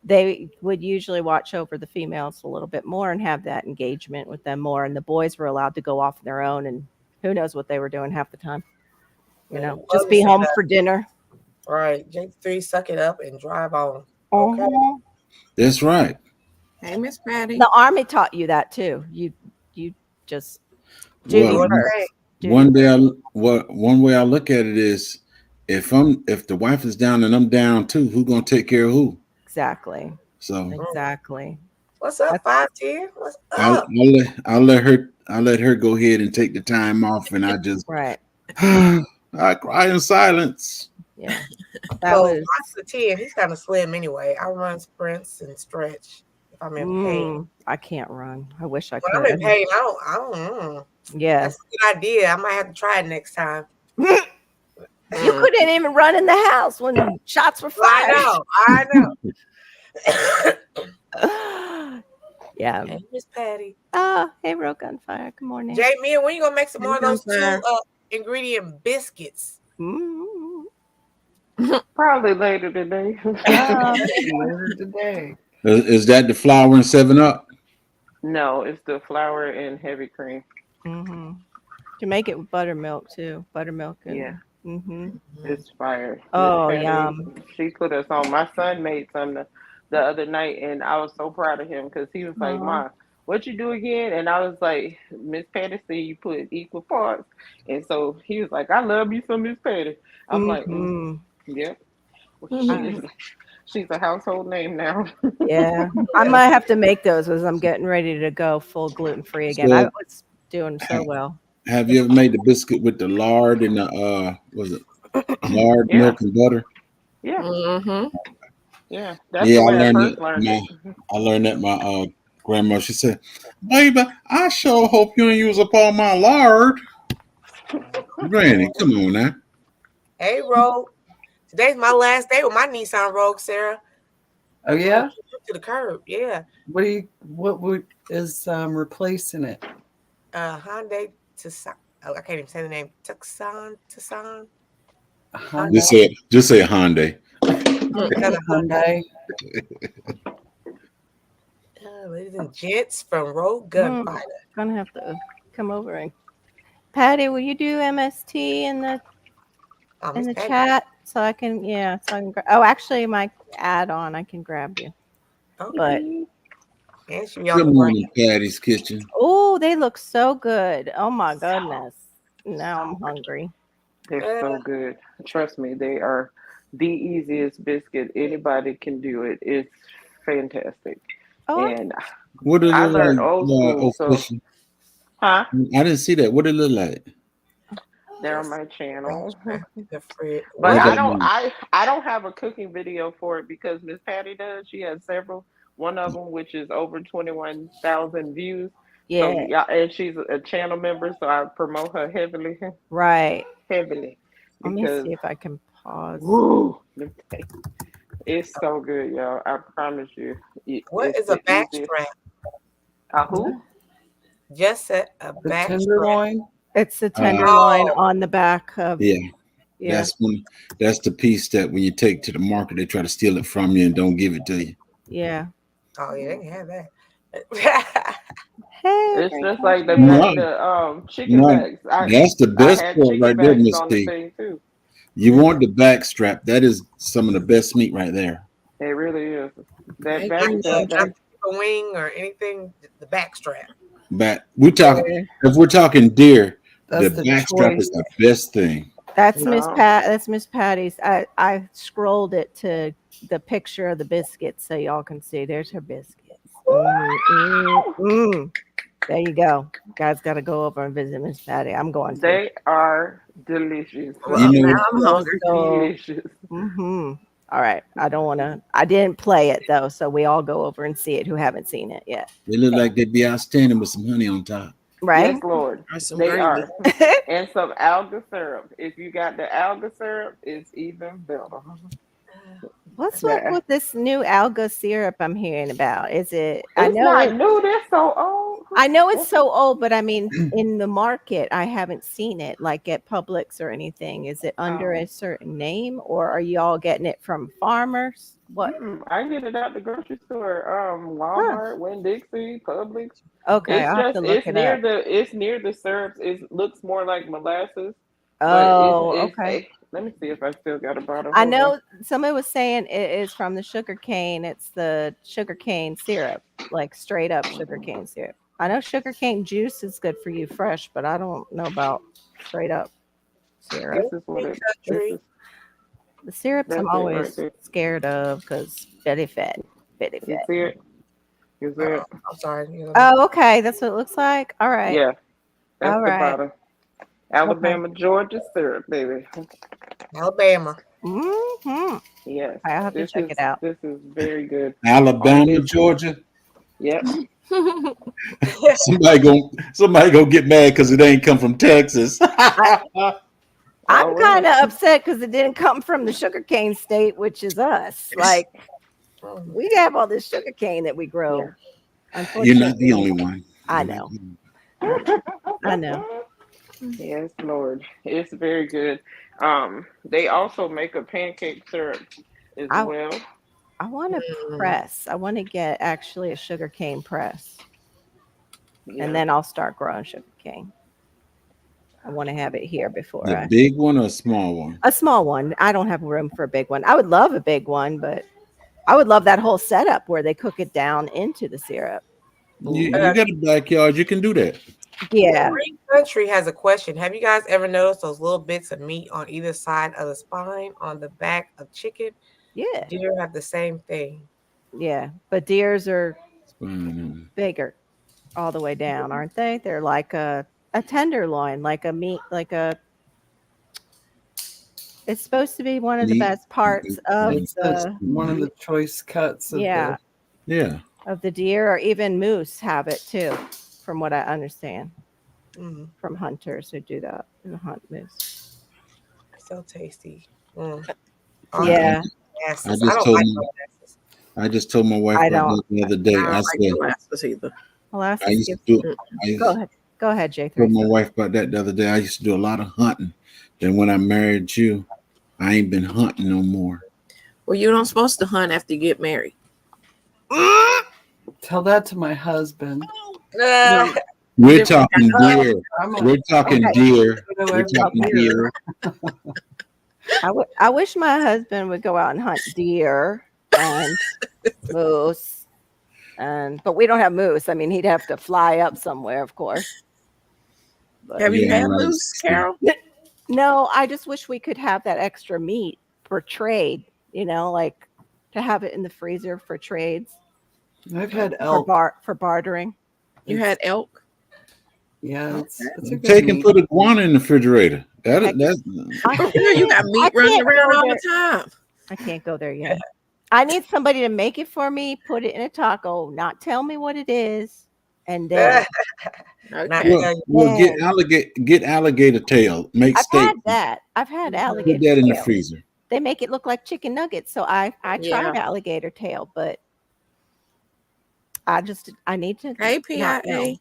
they would usually watch over the females a little bit more and have that engagement with them more. And the boys were allowed to go off on their own, and who knows what they were doing half the time. You know, Well, just be you said home that. for dinner. Right. J3, suck it up and drive on. Okay. Mhm. That's right. Hey, Miss Patty. The Army taught you that too. You just do Well, me first. Do one me day, one way I look at it is, if the wife is down and I'm down too, who's gonna take care of who? Exactly. So Exactly. What's up, 510? What's I'll, up? I'll let her go ahead and take the time off, and I just Right. I cry in silence. Yeah. That So was Fox the 10, he's kind of slim anyway. I run sprints and stretch if I'm in pain. I can't run. I wish I When I'm in could. pain, I don't. Yeah. That's a good idea. I might have to try it next time. You couldn't even run in the house when shots were fired. I know. Yeah. Hey, Miss Patty. Oh, hey, real gunfire. Good morning. Jay, Mia, when you gonna make some more of those Gunfire. 2 ingredient biscuits? Mm. Probably later today. Later today. Is that the flour and 7-Up? No, it's the flour and heavy cream. Mm-hmm. You make it with buttermilk too. Buttermilk. And, Yeah. Mm-hmm. It's fire. Oh, Miss Patty, yum. She put us on. My son made some the other night, and I was so proud of him because he was like, Aw. "Ma, what you do again?" And I was like, "Miss Patty said you put equal parts." And so he was like, "I love you some Miss Patty." I'm like, Mhm. "Yep." Mhm. She's a household name now. Yeah. I might have to make those as I'm getting ready to go full gluten free again. I So- was doing so well. Have you ever made the biscuit with the lard and the Lard, Yeah. milk, and butter. Yeah, Mm-hmm. yeah. That's Yeah, the I way I learned first that. learned it. I learned that my grandma. She said, "Baby, I sure hope you don't use up all my lard." Granny, come on now. Hey, Rogue. Today's my last day with my Nissan Rogue, Sarah. Oh yeah. To the curb. Yeah. What is replacing it? Hyundai Tucson. Oh, I can't even say the name. Tucson. Honda, Just say Hyundai. Hyundai. Ladies and gents from Rogue Mm. Gunfighter. Gonna have to come over and Patty, will you do MST in the Oh, Miss Patty. chat so I can oh, actually my add-on I can grab you. Oh, But and she be on Good the morning, Patty's Kitchen. oh, they look so good. Oh my goodness. Now I'm hungry. They're so good. Trust me, they are the easiest biscuit. Anybody can do it. It's fantastic. Oh, And What did it I look learned like? old school. So, Official? huh? I didn't see that. What did it look like? They're on my channel. The fridge. But What I that don't mean? I don't have a cooking video for it because Miss Patty does. She has several. One of them which is over 21,000 views. yeah, So yeah, and she's a channel member, so I promote her heavily, right. heavily. Let me Because see if I can pause. woo, let me tell you, it's so good, y'all. I promise you. What It's is a the back easiest. strap? Who? Just a The back strap. tenderloin. It's the tenderloin Oh. on the back of Yeah, yeah. that's the piece that when you take to the market, they try to steal it from you and don't give it to you. Yeah. Oh yeah, they can have that. Hey, It's great just like the No. chicken No, backs. that's the I best had part chicken right there, backs Miss on the T. thing too. You want the back strap. That is some of the best meat right there. It really is. That Ain't back like strap. drop a wing or anything. The back strap. But we're talking Yeah. if we're talking deer, That's the the back strap is choice. the best thing. That's Miss No. That's Miss Patty's. I scrolled it to the picture of the biscuits so y'all can see. There's her biscuits. There you go. You guys got to go over and visit Miss Patty. I'm going to. They are delicious. Well, You know- now I'm hungry. Delicious. All right. I don't want to. I didn't play it though, so we all go over and see it who haven't seen it yet. They look like they'd be outstanding with some honey on top. Right? Yes, Lord. Or some They gravy. are. And some alga syrup. If you got the alga syrup, it's even better. What's up with this new alga syrup I'm hearing about? Is it? I It's know not it. new. They're so old. I know it's so old, but I mean, in the market, I haven't seen it like at Publix or anything. Is it under a certain name, or are you all getting it from farmers? What? I get it out the grocery store. Walmart, Winn-Dixie, Publix. Okay, It's I'll have just to look it's it near up. it's near the syrups. It looks more like molasses. Oh, But okay. let me see if I still got a bottle. I Hold on. know somebody was saying it is from the sugar cane. It's the sugar cane syrup, like straight up sugar cane syrup. I know sugar cane juice is good for you fresh, but I don't know about straight up syrup. This is what it Country. is. The syrups That's I'm it right always there. scared of because belly fat. Belly You fat. see it? You see it? I'm sorry. Oh, okay. That's what it looks like. All right. Yeah. That's All the right. bottle. Alabama, Georgia syrup, baby. Alabama. Mm-hmm. Yes. I'll have to This check is it out. this is very good. Alabama, Georgia. Yep. Somebody gonna get mad because it ain't come from Texas. I'm well. kind of upset because it didn't come from the sugarcane state, which is us. Like we have all this sugarcane that we grow. You're not the only one. I know. I know. Yes, Lord. It's very good. They also make a pancake syrup as well. I want to press. I want to get actually a sugarcane press. Yeah. And then I'll start growing sugarcane. I want to have it here before The big one or a small one? A small one. I don't have room for a big one. I would love a big one, but I would love that whole setup where they cook it down into the syrup. You got a backyard. You can do that. Yeah. Green Country has a question. Have you guys ever noticed those little bits of meat on either side of the spine on the back of chicken? Yeah. Deer have the same thing. Yeah. But deers are Spine. bigger all the way down, aren't they? They're like a tenderloin, like a meat, like a It's supposed to be one of the Meat. best parts of It's one of the choice cuts of yeah Yeah. of the deer, or even moose have it too, from what I understand Mm, from hunters who do that and hunt moose. so tasty. All Yeah, molasses. I I just don't told like my molasses. I just told my wife I about don't. this the other day. I I don't like said molasses either. I molasses used to gives. do I Go ahead. Go ahead, told J3. my wife about that the other day. I used to do a lot of hunting. Then when I married you, I ain't been hunting no more. Well, you don't supposed to hunt after you get married. Tell that to my husband. Uh, We're Different talking deer. I'm a, We're talking Okay. deer. you know, We're talking deer. I wish my husband would go out and hunt deer and moose, but we don't have moose. I mean, he'd have to fly up somewhere, of course. But Have you Yeah, had right. moose, Carol? no, I just wish we could have that extra meat for trade. Like to have it in the freezer for trades I've had for elk. for bartering. You had elk? Yeah, it's a good Take and meat. put iguana in the refrigerator. That's For real, you got meat running can't around go all there. the time. I can't go there yet. I need somebody to make it for me, put it in a taco, not tell me what it is, and then not Okay. well, tell you. well get alligator tail. Make I've steak. had that. I've had Put alligator that in the tail. freezer. They make it look like chicken nuggets, so I Yeah. tried alligator tail, but I need to Hey, not know. PIA.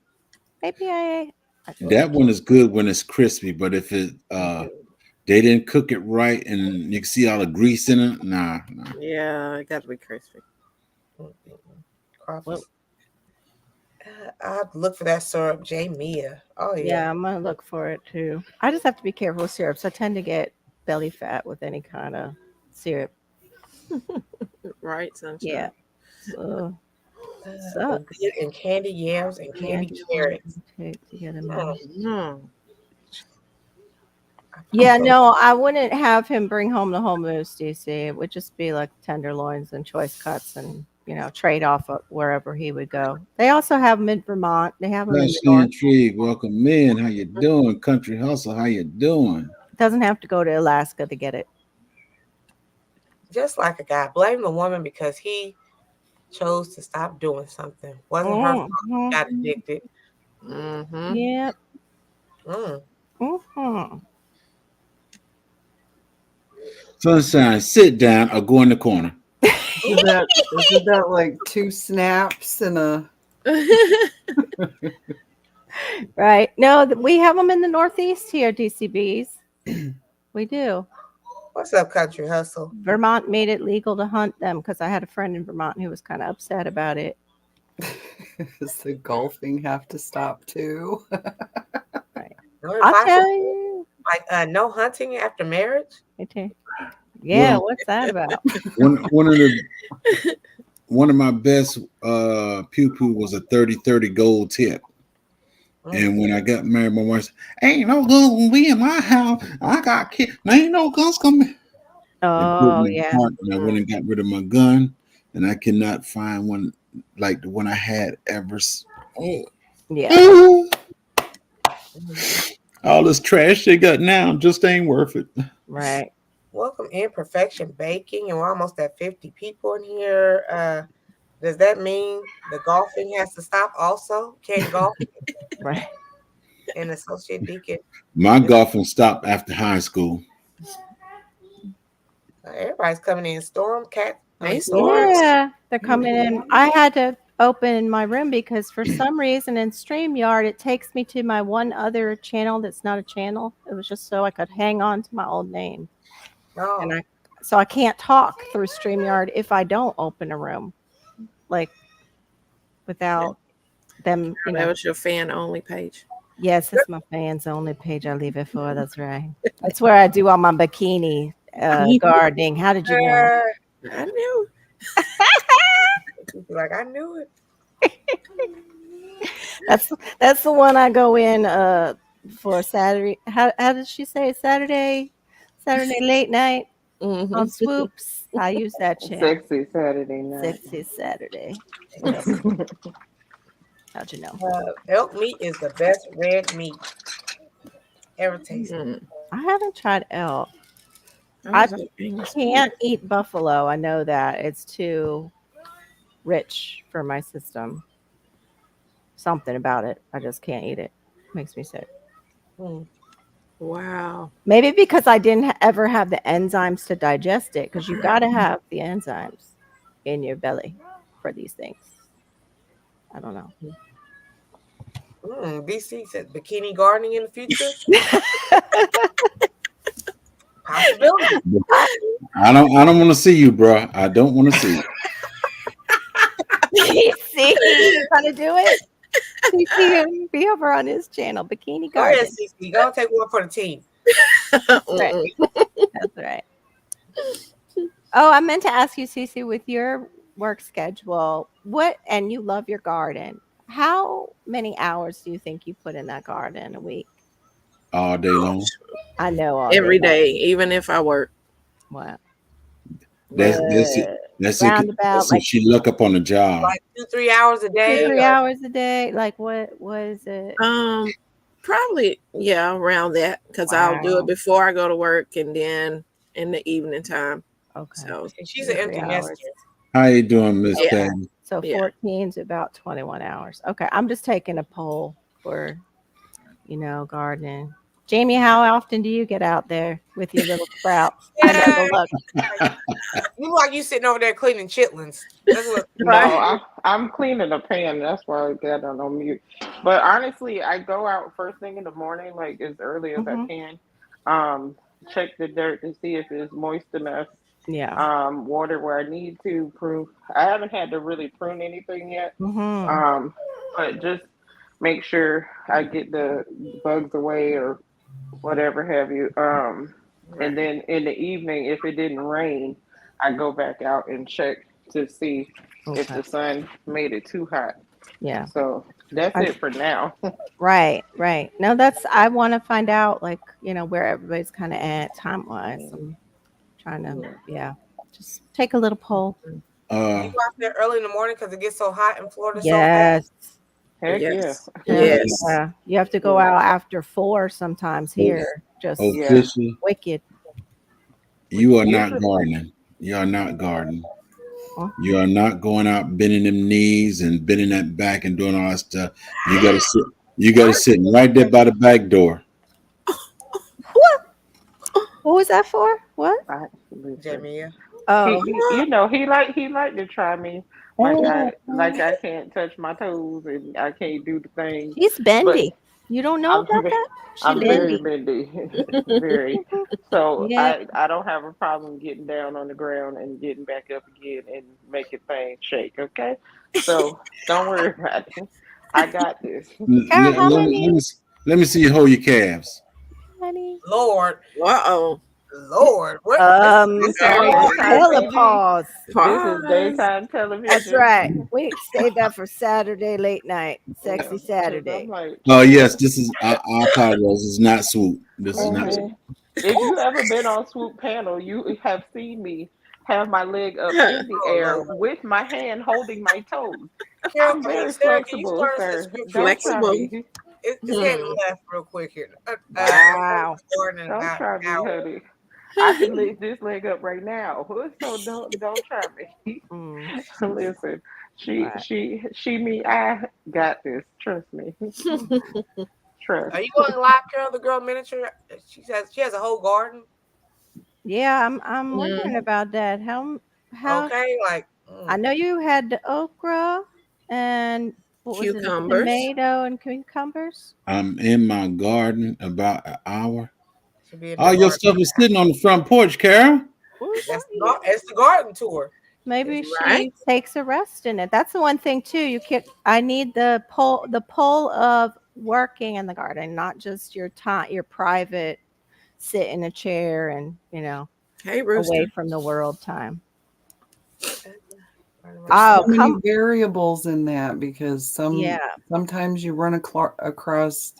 Hey, PIA. That one is good when it's crispy, but if it they didn't cook it right and you can see all the grease in it, nah. Yeah, it got to be crispy. Crawfish. I'll look for that syrup, J Mia. Oh Yeah, yeah. I'm gonna look for it too. I just have to be careful with syrups. I tend to get belly fat with any kind of syrup. Right, sunshine? Yeah. So, Sucks. And candy yams and candy carrots. Together, Mm. yeah, no, I wouldn't have him bring home the whole moose, DC. It would just be like tenderloins and choice cuts and, trade off of wherever he would go. They also have them in Vermont. They have them in the Leslie north. Intrigue, welcome in. How you doing? Country Hustle, how you doing? Doesn't have to go to Alaska to get it. Just like a guy. Blame the woman because he chose to stop doing something. Wasn't her fault. He got addicted. Mm-hmm. Yep. Mm. Sunshine, sit down or go in the corner. Isn't that like 2 snaps and a Right. No, we have them in the Northeast here, DCBs. We do. What's up, Country Hustle? Vermont made it legal to hunt them because I had a friend in Vermont who was kind of upset about it. does the golfing have to stop too? I'll tell you. Like no hunting after marriage? Yeah, Well, what's that about? One of my best pew pew was a 30-30 gold tip. And when I got married, my wife said, "Ain't no guns gonna be in my house. I got kids. Ain't no guns coming." Oh, yeah. And I went and got rid of my gun, and I cannot find one like the one I had ever. Yeah. All this trash they got now just ain't worth it. Right. Welcome Imperfection Baking, and we're almost at 50 people in here. Does that mean the golfing has to stop also? Can't golf? Right. And Associate Deacon. My golfing stopped after high school. Everybody's coming in. Storm Cat. Yeah, they're coming in. I had to open my room because for some reason in StreamYard, it takes me to my one other channel that's not a channel. It was just so I could hang on to my old name. Oh. And so I can't talk through StreamYard if I don't open a room. Like without them. That was your fan only page. Yes, it's my fans only page. I leave it for. That's right. That's where I do all my bikini gardening. How did you know? I knew. Like I knew it. That's the one I go in for Saturday. How did she say it? Saturday late night on Swoops. I use that channel. Sexy Saturday night. Sexy Saturday. How'd you know? Elk meat is the best red meat ever tasted. I haven't tried elk. I was like, English can't eat buffalo. I know that it's too rich for my system. Something about it. I just can't eat it. Makes me sick. Mm. Wow. Maybe because I didn't ever have the enzymes to digest it, because you got to have the enzymes in your belly for these things. I don't know. DC said bikini gardening in the future. Possibility. I don't want to see you, bro. I don't want to see you. See, he's gonna do it. CC, be over on his channel, Bikini Go ahead, Garden. CC. Go take one for the team. Right. That's right. Oh, I meant to ask you, Cece, with your work schedule, and you love your garden. How many hours do you think you put in that garden a week? All day long. I know all Every day long. day, even if I work. What? That's it. That's it. Roundabout, That's like if she look up on the job. Like 2-3 hours a day. 2-3 hours a day. Like what is it? Probably around that, because I'll do Wow. it before I go to work and then in the evening time. Okay. So And she's an empty 3 nester. hours. How you doing, Miss Yeah. Patty? So Yeah. 14 is about 21 hours. Okay, I'm just taking a poll for, gardening. Jamie, how often do you get out there with your little sprouts? I know the look. You look like you sitting over there cleaning chitlins. That's what. No, I'm cleaning the pan. That's why I got on mute. But honestly, I go out first thing in the morning, like as early as I can. Check the dirt to see if it's moist enough. Yeah. Water where I need to. Prune. I haven't had to really prune anything yet. Mm-hmm. But just make sure I get the bugs away or whatever have you. And then in the evening, if it didn't rain, I go back out and check to see if the sun made it too hot. Yeah. So that's it for now. Right. No, I want to find out, where everybody's kind of at time-wise. I'm trying to, just take a little poll. You go out there early in the morning because it gets so hot in Florida. Yes. Heck Yes. Yeah. You have to go out after 4 sometimes here. Just Officially, wicked. you are not gardening. You are not gardening. Huh? You are not going out bending them knees and bending that back and doing all that stuff. You gotta sit. You gotta sit right there by the back door. What was that for? What? Jamie. Oh, He like to try me. Like I can't touch my toes and I can't do the thing. he's bendy. You don't know I'm about ve- that? I'm She very bendy. bendy, very. So Yeah. I don't have a problem getting down on the ground and getting back up again and making things shake. Okay, so don't worry about it. I got this. Karen, how many? Let me see you hold your calves. Honey. Lord. Uh-oh. Lord. What? Pause. This is daytime television. That's right. We save that for Saturday late night. Sexy I'm Saturday. like, Oh yes, this is. I apologize. This is not Swoop. This is not. Swoop. if you ever been on Swoop panel, you have seen me have my leg up in the air with my hand holding my toes. I'm very flexible, sir. Don't try me. It's heading left real quick here. Wow. Don't try me, honey. I can lift this leg up right now. So don't try me. Listen, she me. I got this. Trust me. Trust. Are you going live, Carol, the girl miniature? She has a whole garden. Yeah, I'm wondering about that. How Okay, I know you had the okra and what was it? Cucumbers. Tomato and cucumbers. I'm in my garden about an hour. All All your stuff is sitting on the front porch, Carol. It's the garden tour. Maybe Right. she takes a rest in it. That's the one thing too. I need the pull of working in the garden, not just your time, your private sit in a chair and Hey, Rooster. away from the world time. So many variables in that because sometimes you run across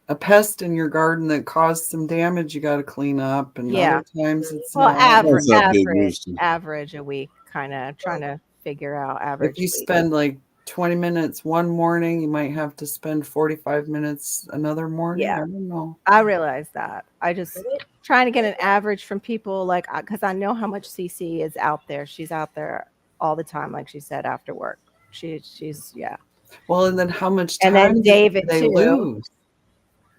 a pest in your garden that caused some damage you got to clean up, and other times it's not. Average a week, kind of trying to figure out average. If you spend like 20 minutes one morning, you might have to spend 45 minutes another morning. Yeah. I don't know. I realize that. I just trying to get an average from people like because I know how much CC is out there. She's out there all the time, like she said, after work. She's yeah. Well, and then how much And time then do David they too. lose?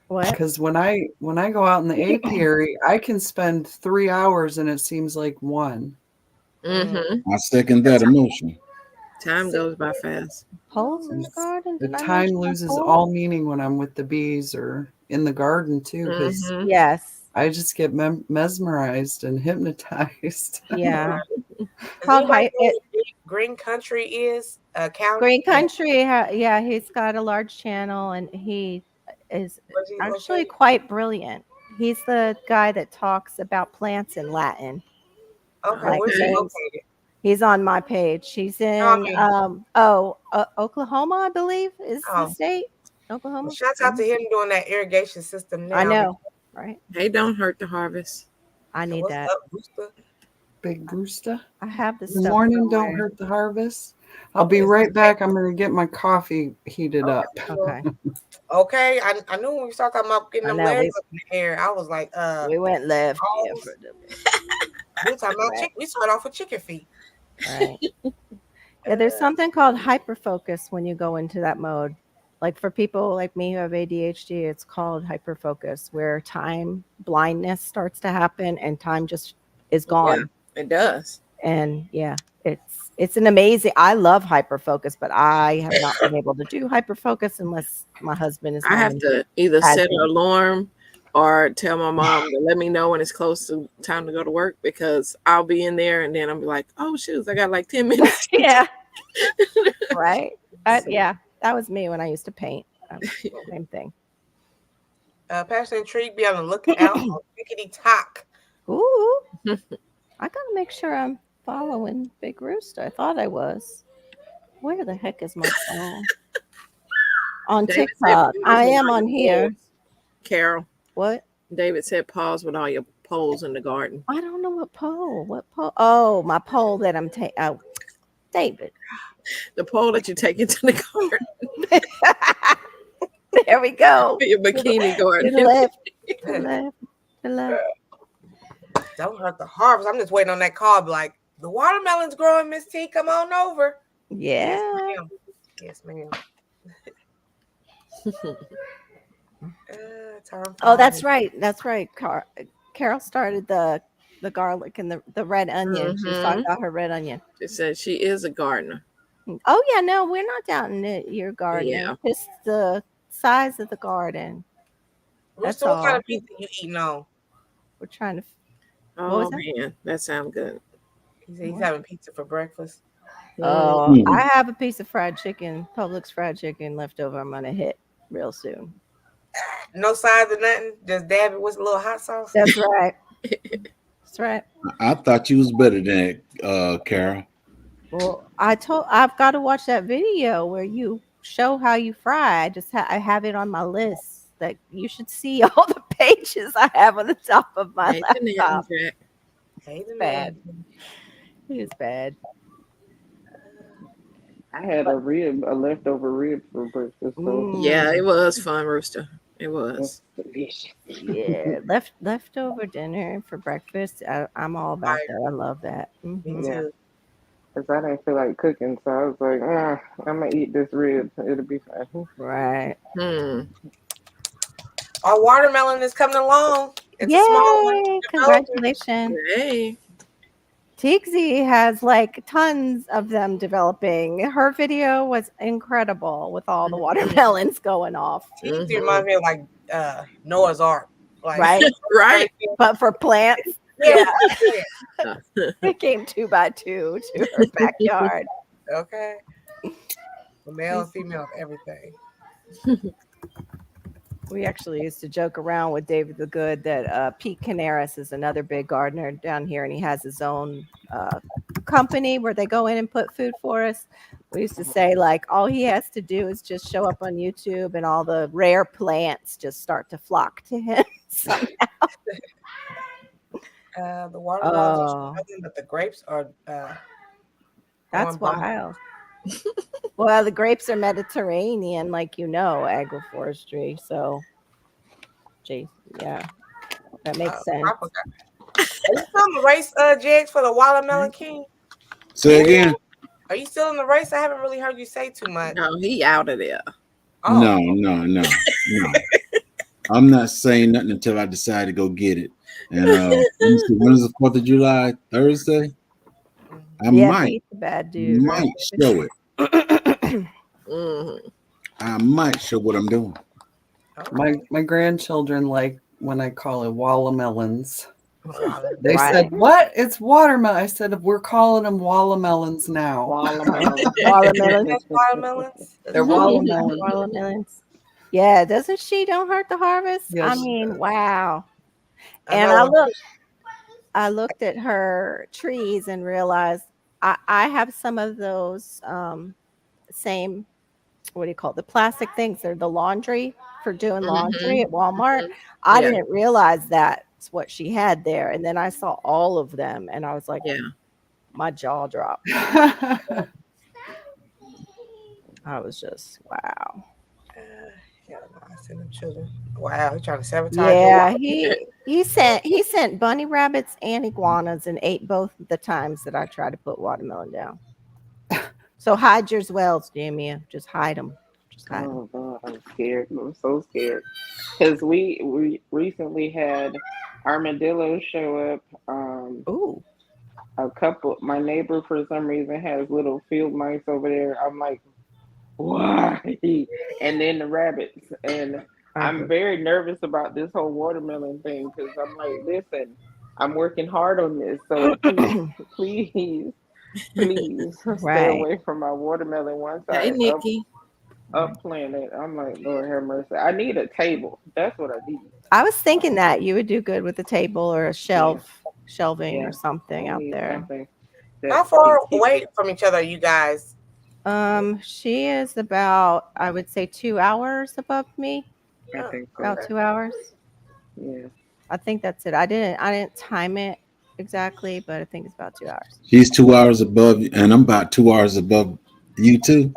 What? Because when I go out in the apiary, I can spend 3 hours and it seems like one. Mm-hmm. I second that emotion. Time goes by fast. Poles in the garden. The Did I time mention loses poles? all meaning when I'm with the bees or in the garden too, because Mhm. Yes. I just get mesmerized and hypnotized. Yeah. Does Called anybody Hi- know what Green Country is? County? Green Country. Yeah, he's got a large channel and he is Where's he actually located? quite brilliant. He's the guy that talks about plants in Latin. Okay, Like where's he names. located? He's on my page. He's in Oklahoma, I believe, is the Oh. state. Oklahoma. Well, shouts out to him doing that irrigation system now. I know, right? Hey, don't hurt the harvest. I need What's that. up, Rooster? Big Brewster. I have this Good stuff. morning, somewhere. don't hurt the harvest. I'll be right back. I'm going to get my coffee heated up. Okay. Okay, I knew when we started talking about getting I them know, legs up in the air, I was like, We went left. Oh. Yeah, for the- we were talking about Right. chicken. We started off with chicken feet. Right. Yeah, there's something called hyperfocus when you go into that mode. Like for people like me who have ADHD, it's called hyperfocus, where time blindness starts to happen and time just is gone. Yeah, it does. And yeah, it's an amazing. I love hyperfocus, but I have not been able to do hyperfocus unless my husband is. I have home. to either Has set been. an alarm or tell my mom to let me know when it's close to time to go to work because I'll be in there and then I'll be like, oh, shoot, I got like 10 minutes. Yeah. Right. Yeah, that was me when I used to paint. Same thing. Pastor Intrigue, be on the lookout for Rickety Talk. Ooh. I gotta make sure I'm following Big Rooster. I thought I was. Where the heck is my phone? On David said TikTok. pause I with am all on your here. poles. Carol, What? David said pause with all your poles in the garden. I don't know what pole. What pole? Oh, my pole that I'm taking. Oh, David. The pole that you take into the garden. There we go. Your bikini To garden. the left. To the left. To the left. Don't hurt the harvest. I'm just waiting on that call. Be like, the watermelon's growing, Miss T. Come on over. Yeah. Yes, ma'am. Oh, that's right. That's right. Carol started the garlic and the red onion. She was talking about her red onion. She said she is a gardener. Oh yeah, no, we're not doubting your garden. Yeah. It's the size of the garden. That's Rooster, what kind all. of pizza you eating on? We're trying to. Oh, was that? man. That sounds good. He said he's having pizza for breakfast. Oh, Mm. I have a piece of fried chicken, Publix fried chicken left over. I'm gonna hit real soon. No sides or nothing. Just dab it with a little hot sauce. That's right. That's right. I thought you was better than that, Carol. Well, I've got to watch that video where you show how you fry. I have it on my list that you should see all the pages I have on the top of my Hey, Jeanette laptop. and Jack. Hey, the Bad. man. It is bad. I had a leftover rib for breakfast. So Mm. Yeah, it was fun, Rooster. It was. it's delicious. Yeah, leftover dinner for breakfast. I'm all about that. I love that. Me Mhm. Yeah. too. Because I didn't feel like cooking, so I was like, I'm going to eat this rib. It'll be fine. Right. Our watermelon is coming along. It's a small one. Yay! Congratulations. Hey. Tigsy has like tons of them developing. Her video was incredible with all the watermelons going off. It reminds me of like Noah's Ark. Like, Right. Right. But for plants, Yeah. it came 2 by 2 to her backyard. Okay. The male and female of everything. We actually used to joke around with David the Good that Pete Canaris is another big gardener down here, and he has his own company where they go in and put food for us. We used to say, like, all he has to do is just show up on YouTube, and all the rare plants just start to flock to him. somehow. The watermelons are Oh, nothing, but the grapes are that's going by. wild. Well, the grapes are Mediterranean, like agroforestry. So, geez, yeah, that makes sense. I forgot. Are you still in the race, Jigs, for the Watermelon King? Say again. Are you still in the race? I haven't really heard you say too much. No, he out of there. No. I'm not saying nothing until I decide to go get it. And when is the 4th of July? Thursday? I might he's a bad dude. show it. Mhm. I might show what I'm doing. My grandchildren like when I call it wallamelons. They Right. said, "What? It's watermelon." I said, "We're calling them wallamelons now." Watermelons. Watermelons? They're wallamelons. Watermelons. Yeah, doesn't she don't hurt the harvest? Yes, I she mean, does. wow. I And know. I looked at her trees and realized I have some of those same, what do you call it? The plastic things. They're the laundry for doing laundry at Walmart. I Yeah. didn't realize that's what she had there. And then I saw all of them and I was like, Yeah. my jaw dropped. I was just, wow. Yeah, I send them children. Wow, he's trying to sabotage. Yeah, he sent bunny rabbits and iguanas and ate both the times that I tried to put watermelon down. So hide your wells, Jamie. Just hide them. Just hide them. Oh God, I'm scared. I'm so scared because we recently had armadillos show up. Ooh. A couple. My neighbor for some reason has little field mice over there. I'm like, why? And then the rabbits, and I'm very nervous about this whole watermelon thing because I'm like, listen, I'm working hard on this, so please stay Right. away from my watermelon once Hey, Nikki. up plant it. I'm like, Lord have mercy. I need a table. That's what I need. I was thinking that you would do good with a table or a shelving Yeah. or something I out need there. something that How far keep away it. from each other are you guys? She is about, I would say, 2 hours above me. I think so. About 2 hours. Yeah. I think that's it. I didn't time it exactly, but I think it's about 2 hours. He's 2 hours above, and I'm about 2 hours above you too.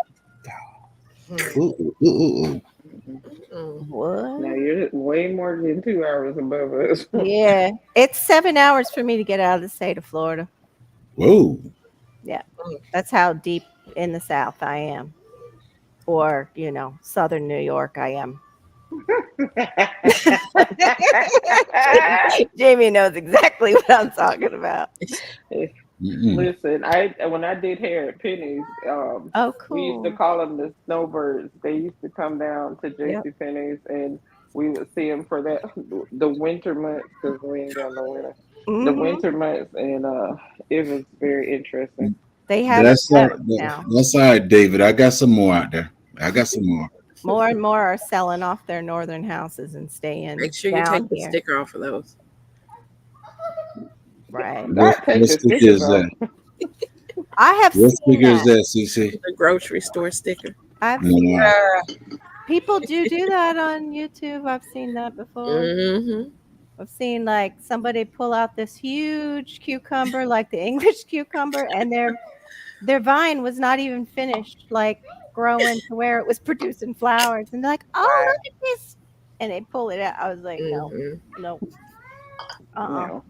Ooh. What? Now you're way more than 2 hours above us. Yeah, it's 7 hours for me to get out of the state of Florida. Whoa. Yeah, that's how deep in the South I am, or Southern New York I am. Jamie knows exactly what I'm talking about. Listen, when I did hair at Penny's, Oh, we used to cool. call them the snowbirds. They used to come down to Yep. JC Penney's, and we would see them for the winter months because we ain't got no winter. The Mhm. winter months, and it was very interesting. They have That's it all, now. that's all right, David. I got some more out there. I got some more. More and more are selling off their northern houses and staying Make sure you down take the here. sticker off of those. Right. Not take What the sticker stickers is off. that? I have What seen sticker is that. that, CC? The grocery store sticker. I've seen Wow. people do that on YouTube. I've seen that before. Mm-hmm. I've seen like somebody pull out this huge cucumber, like the English cucumber, and their vine was not even finished, like growing to where it was producing flowers. And they're like, "Oh, look at this!" And they pull it out. I was like, "No, no, No.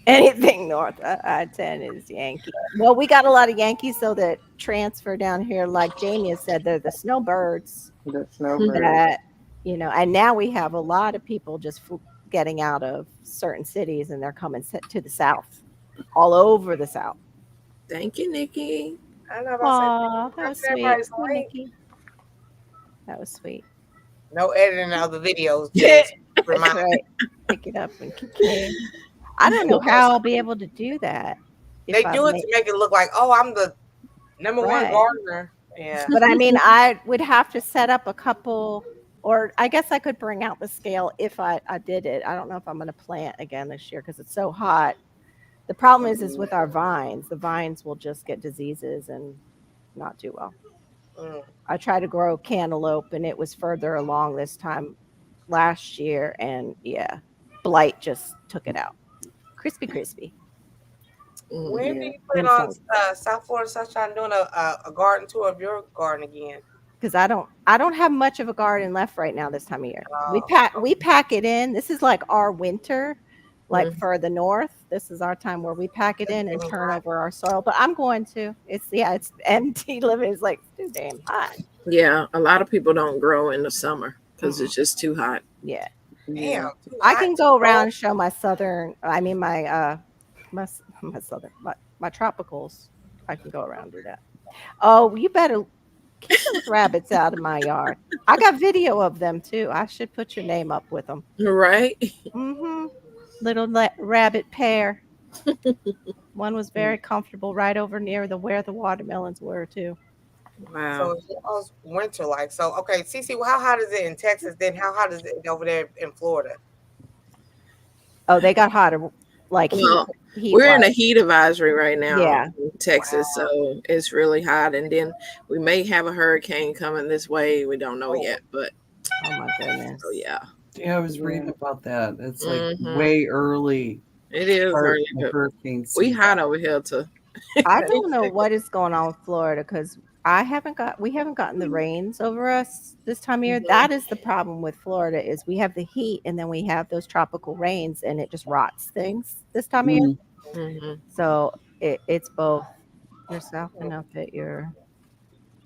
Anything north of I-10 is Yankee. Well, we got a lot of Yankees, so that transfer down here, like Jamie has said, they're the snowbirds. The snowbirds. That and now we have a lot of people just getting out of certain cities and they're coming to the south, all over the south. Thank you, Nikki. I know Aw, that was sweet. everybody's Hey, late. Nikki. That was sweet. No editing of the videos. That's Just remind right. Pick it up and keep it. I don't know how I'll be able to do that. They do it to make it look like, oh, I'm the number one Right. gardener. Yeah. But I mean, I would have to set up a couple, or I guess I could bring out the scale if I did it. I don't know if I'm going to plant again this year because it's so hot. The problem is with our vines. The vines will just get diseases and not do well. I tried to grow cantaloupe and it was further along this time last year, and blight just took it out. Crispy. When do Yeah. you plan on South Florida Sunshine doing a garden tour of your garden again? Because I don't have much of a garden left right now this time of year. We Oh, pack it in. This is like our winter, like Mhm. for the north. This is our time where we pack it in and turn over our soil. But I'm going to. It's empty living. It's like too damn hot. Yeah, a lot of people don't grow in the summer because it's just too hot. Yeah. damn. Too I hot, can too go cold. around and show my my tropicals. I can go around and do that. Oh, you better keep those rabbits out of my yard. I got video of them too. I should put your name up with them. Right? Mm-hmm. Little rabbit pair. One was very comfortable right over near where the watermelons were too. Wow. So it's almost winter like. So okay, Cece, well, how hot is it in Texas? Then how hot is it over there in Florida? Oh, they got hotter. Like Well, heat we're in a wise. heat advisory right now Yeah. in Texas, so it's really hot. And then we may have a hurricane coming this way. We don't know yet, but Oh my goodness. oh yeah, Yeah, I was reading about that. It's like Mhm. way early. it is start early. the hurricane We season. hot over here too. I don't know what is going on with Florida because we haven't gotten the rains over us this time of year. That is the problem with Florida is we have the heat and then we have those tropical rains and it just rots things this time of year. Mhm. So it's both. You're south enough that you're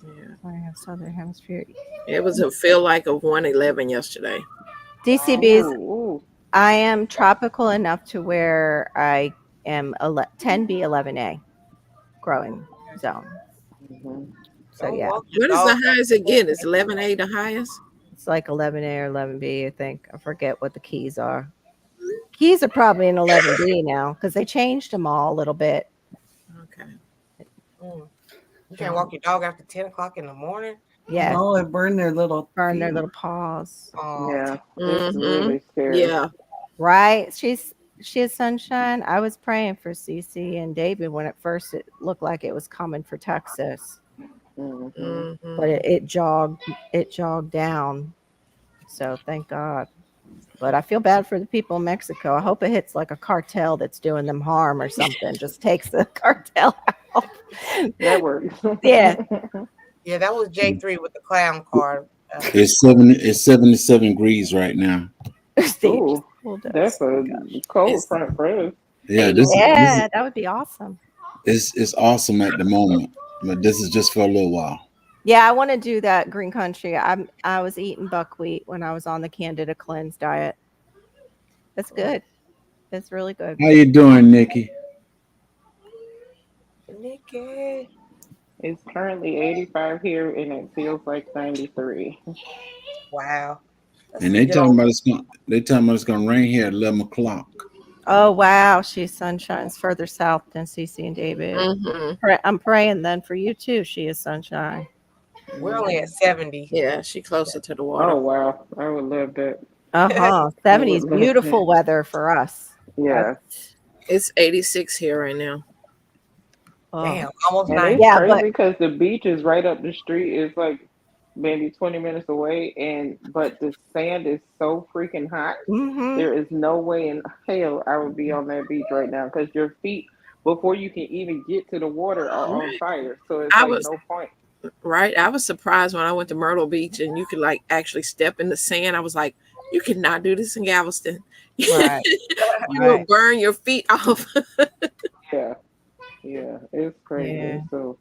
Yeah, I have southern hemisphere. it was a feel like of 111 yesterday. DCB's Ooh. I am tropical enough to where I am 10B 11A growing zone. Mhm. So Don't yeah, walk your What is the dog. highest again? Is 11A the highest? it's like 11A or 11B. I think I forget what the keys are. Keys are probably in 11B now because they changed them all a little bit. Okay. You can't walk your dog after 10 o'clock in the morning. Yeah, Oh, it burned their little burn their feet. little paws. Oh, Yeah. It's Mhm. really scary. Yeah. Right? She is sunshine. I was praying for Cece and David when at first it looked like it was coming for Texas, Mhm. Mhm. but it jogged down. So thank God. But I feel bad for the people in Mexico. I hope it hits like a cartel that's doing them harm or something. Just takes the cartel out. That works. Yeah. yeah, that was J3 with the clown card. It's 77 degrees right now. Ooh, Well done. that's a cold It's- front for us. Yeah, Yeah, that would be awesome. it's awesome at the moment, but this is just for a little while. Yeah, I want to do that green country. I was eating buckwheat when I was on the Candida cleanse diet. That's good. That's really good. How you doing, Nikki? Nikki. It's currently 85 here, and it feels like 93. Wow. That's And a they good talking old- about it's gonna rain here at 11 o'clock. Oh wow, she's sunshine's further south than Cece and David. Mhm. I'm praying then for you too. She is sunshine. We're only at 70. Yeah, she closer to the water. Oh, wow. I would love that. 70s beautiful weather for us. Yeah. It's 86 here right now. Oh. Damn, almost And 90. it's Yeah, crazy because the beach is right up the street. It's like maybe 20 minutes away, but the sand is so freaking hot. Mhm. There is no way in hell I would be on that beach right now because your feet, before you can even get to the water, are on fire. So it's I like was- no point. Right? I was surprised when I went to Myrtle Beach and you could like actually step in the sand. I was like, you cannot do this in Galveston. Right. You will burn your feet off. Yeah. Yeah. It's crazy. Yeah. So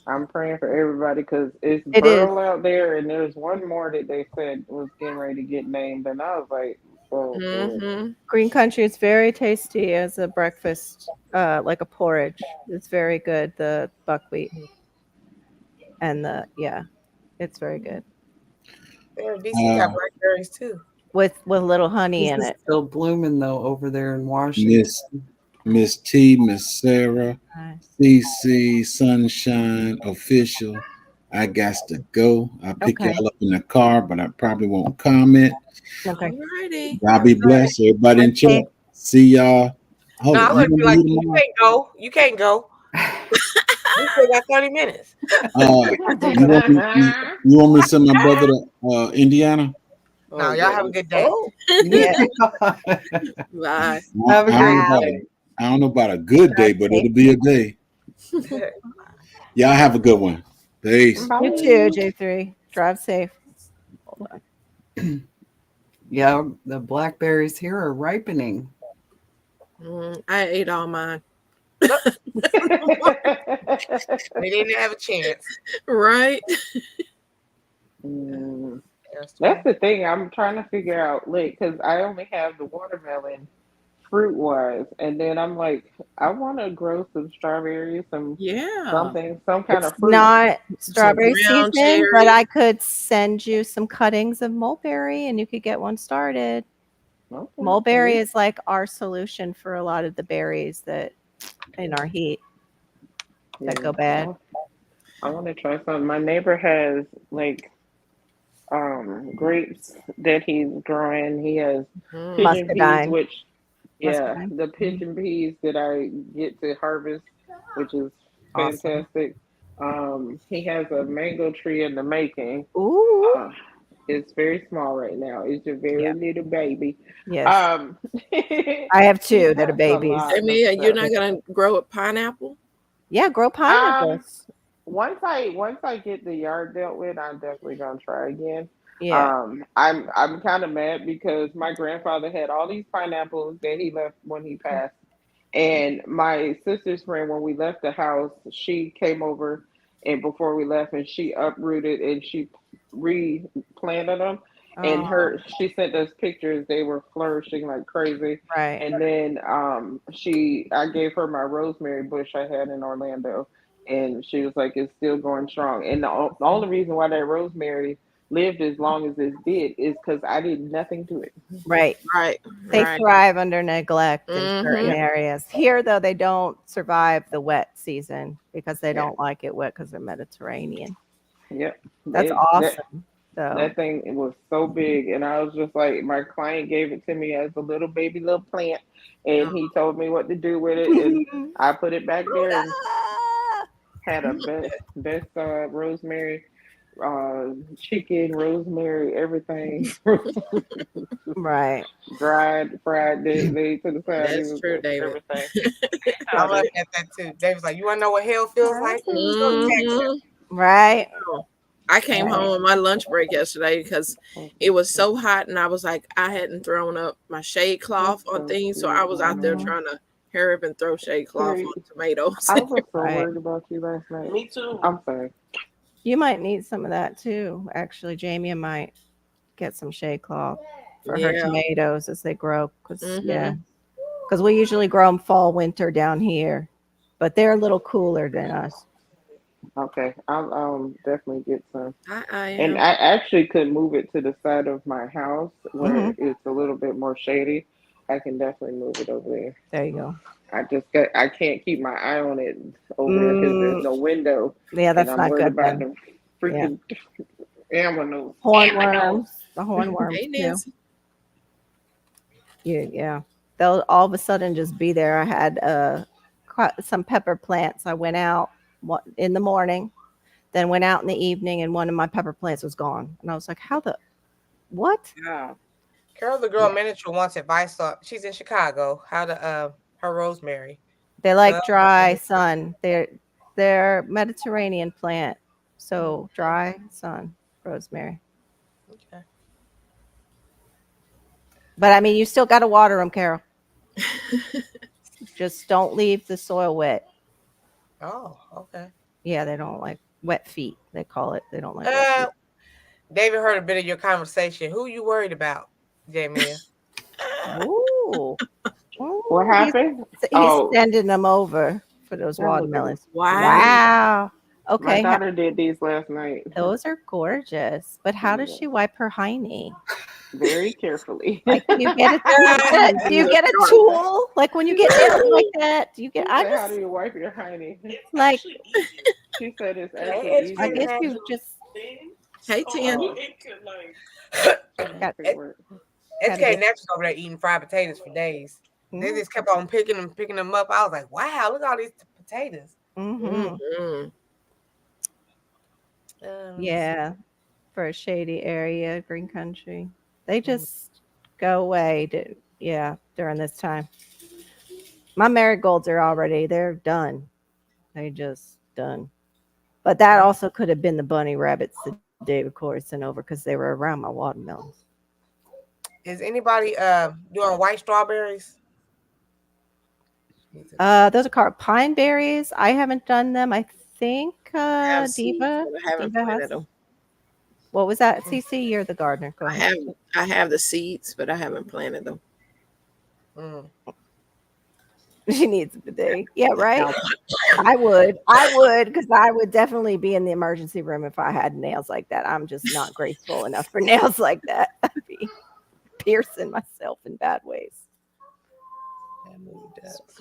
I'm praying for everybody because it's It is. Burl out there, and there's one more that they said was getting ready to get named, and I was like, oh, boy. Mhm. Green country is very tasty as a breakfast, like a porridge. It's very good. The buckwheat and it's very good There, DC got blackberries too. with a little honey in This is it. still blooming though over there in Washington. Miss T, Miss Sarah, Nice. CC, Sunshine, Official. I got to go. I'll pick Okay. y'all up in the car, but I probably won't comment. Okay. Alrighty. Y'all be blessed. Everybody in Okay. chat. See y'all. Hold No, I on. would be like, You you can't go. You can't go. We still got 30 minutes. you want me to send my brother to Indiana? No, y'all have a good day. Yeah. Bye. Have a I great don't day. I don't know about a good day, but it'll be a day. Y'all have a good one. Peace. Bye. You too, J3. Drive safe. Hold on. Yeah, the blackberries here are ripening. I ate all mine. They didn't have a chance. Right? That's the thing. I'm trying to figure out, like, because I only have the watermelon fruit wise, and then I'm like, I want to grow some strawberries, some kind of It's fruit. not strawberry ground season, but cherry. I could send you some cuttings of mulberry and you could get one started. Okay. Mulberry is like our solution for a lot of the berries that in our heat that go bad. I want to try something. My neighbor has like grapes that he's growing. He has pigeon peas, Muscadine. which Muscadine. the pigeon peas that I get to harvest, which is fantastic. He has a mango tree in the making. Ooh. It's very small right now. It's a very little baby. Yes. I have two that are babies. Jamia, you're not gonna grow a pineapple? Yeah, grow pineapples. Once I get the yard dealt with, I'm definitely gonna try again. Yeah. I'm kind of mad because my grandfather had all these pineapples that he left when he passed, and my sister's friend, when we left the house, she came over, and before we left, and she uprooted and she replanted them. And she sent us pictures. They were flourishing like crazy. Right. And then I gave her my rosemary bush I had in Orlando, and she was like, it's still going strong. And the only reason why that rosemary lived as long as it did is because I did nothing to it. Right. They thrive under neglect in certain areas. Here, though, they don't survive the wet season because they don't like it wet because they're Mediterranean. Yep. That's awesome. That thing, it was so big, and I was just like, my client gave it to me as a little plant, and he told me what to do with it, and I put it back there and had a best rosemary, chicken, rosemary, everything. Right. Dried, fried, they to the side. That's true, David. Everything. I love that too. David's like, you want to know what hell feels like? Go to Texas. Right. I came home on my lunch break yesterday because it was so hot, and I was like, I hadn't thrown up my shade cloth on things, so I was out there trying to hurry up and throw shade cloth on tomatoes. I was so worried about you last night. Me too. I'm sorry. You might need some of that too. Actually, Jamie might get some shade cloth for her tomatoes as they grow. Because we usually grow them fall, winter down here, but they're a little cooler than us. Okay, I'll definitely get some. And I actually could move it to the side of my house where it's a little bit more shady. I can definitely move it over there. There you go. I can't keep my eye on it over there because there's no window. Yeah, that's and not good. About the freaking animals. Hornworms. The hornworms. Hey, Nancy. Yeah. They'll all of a sudden just be there. I had some pepper plants. I went out in the morning, then went out in the evening, and one of my pepper plants was gone. And I was like, what? Yeah. Carol, the girl miniature, wants advice on. She's in Chicago. How to her rosemary. They like dry sun. They're Mediterranean plant, so dry sun rosemary. Okay. But I mean, you still got to water them, Carol. Just don't leave the soil wet. Oh, okay. Yeah, they don't like wet feet. They call it. They don't like wet feet. David heard a bit of your conversation. Who you worried about, Jamie? Ooh. What happened? He's sending them over for those watermelons. Wow. Okay. My daughter did these last night. Those are gorgeous. But how does she wipe her hiney? Very carefully. Like, do you get a tool? Like when you get down like that, do you get? How do you wipe your hiney? Like she said, it's actually easy. I guess you just. Hey, Tim. SK Nep's over there eating fried potatoes for days. They just kept on picking them up. I was like, wow, look at all these potatoes. Yeah, for a shady area, green country. They just go away during this time. My marigolds are they're done. They just done. But that also could have been the bunny rabbits that David Corey sent over because they were around my watermelons. Is anybody doing white strawberries? Those are called pine berries. I haven't done them. I think have seeds, Diva. but I haven't Diva planted has. them. What was that? CC, you're the gardener. Go ahead. I have the seeds, but I haven't planted them. She needs a bidet. Yeah, right. I would, because I would definitely be in the emergency room if I had nails like that. I'm just not graceful enough for nails like that. I'd be piercing myself in bad ways.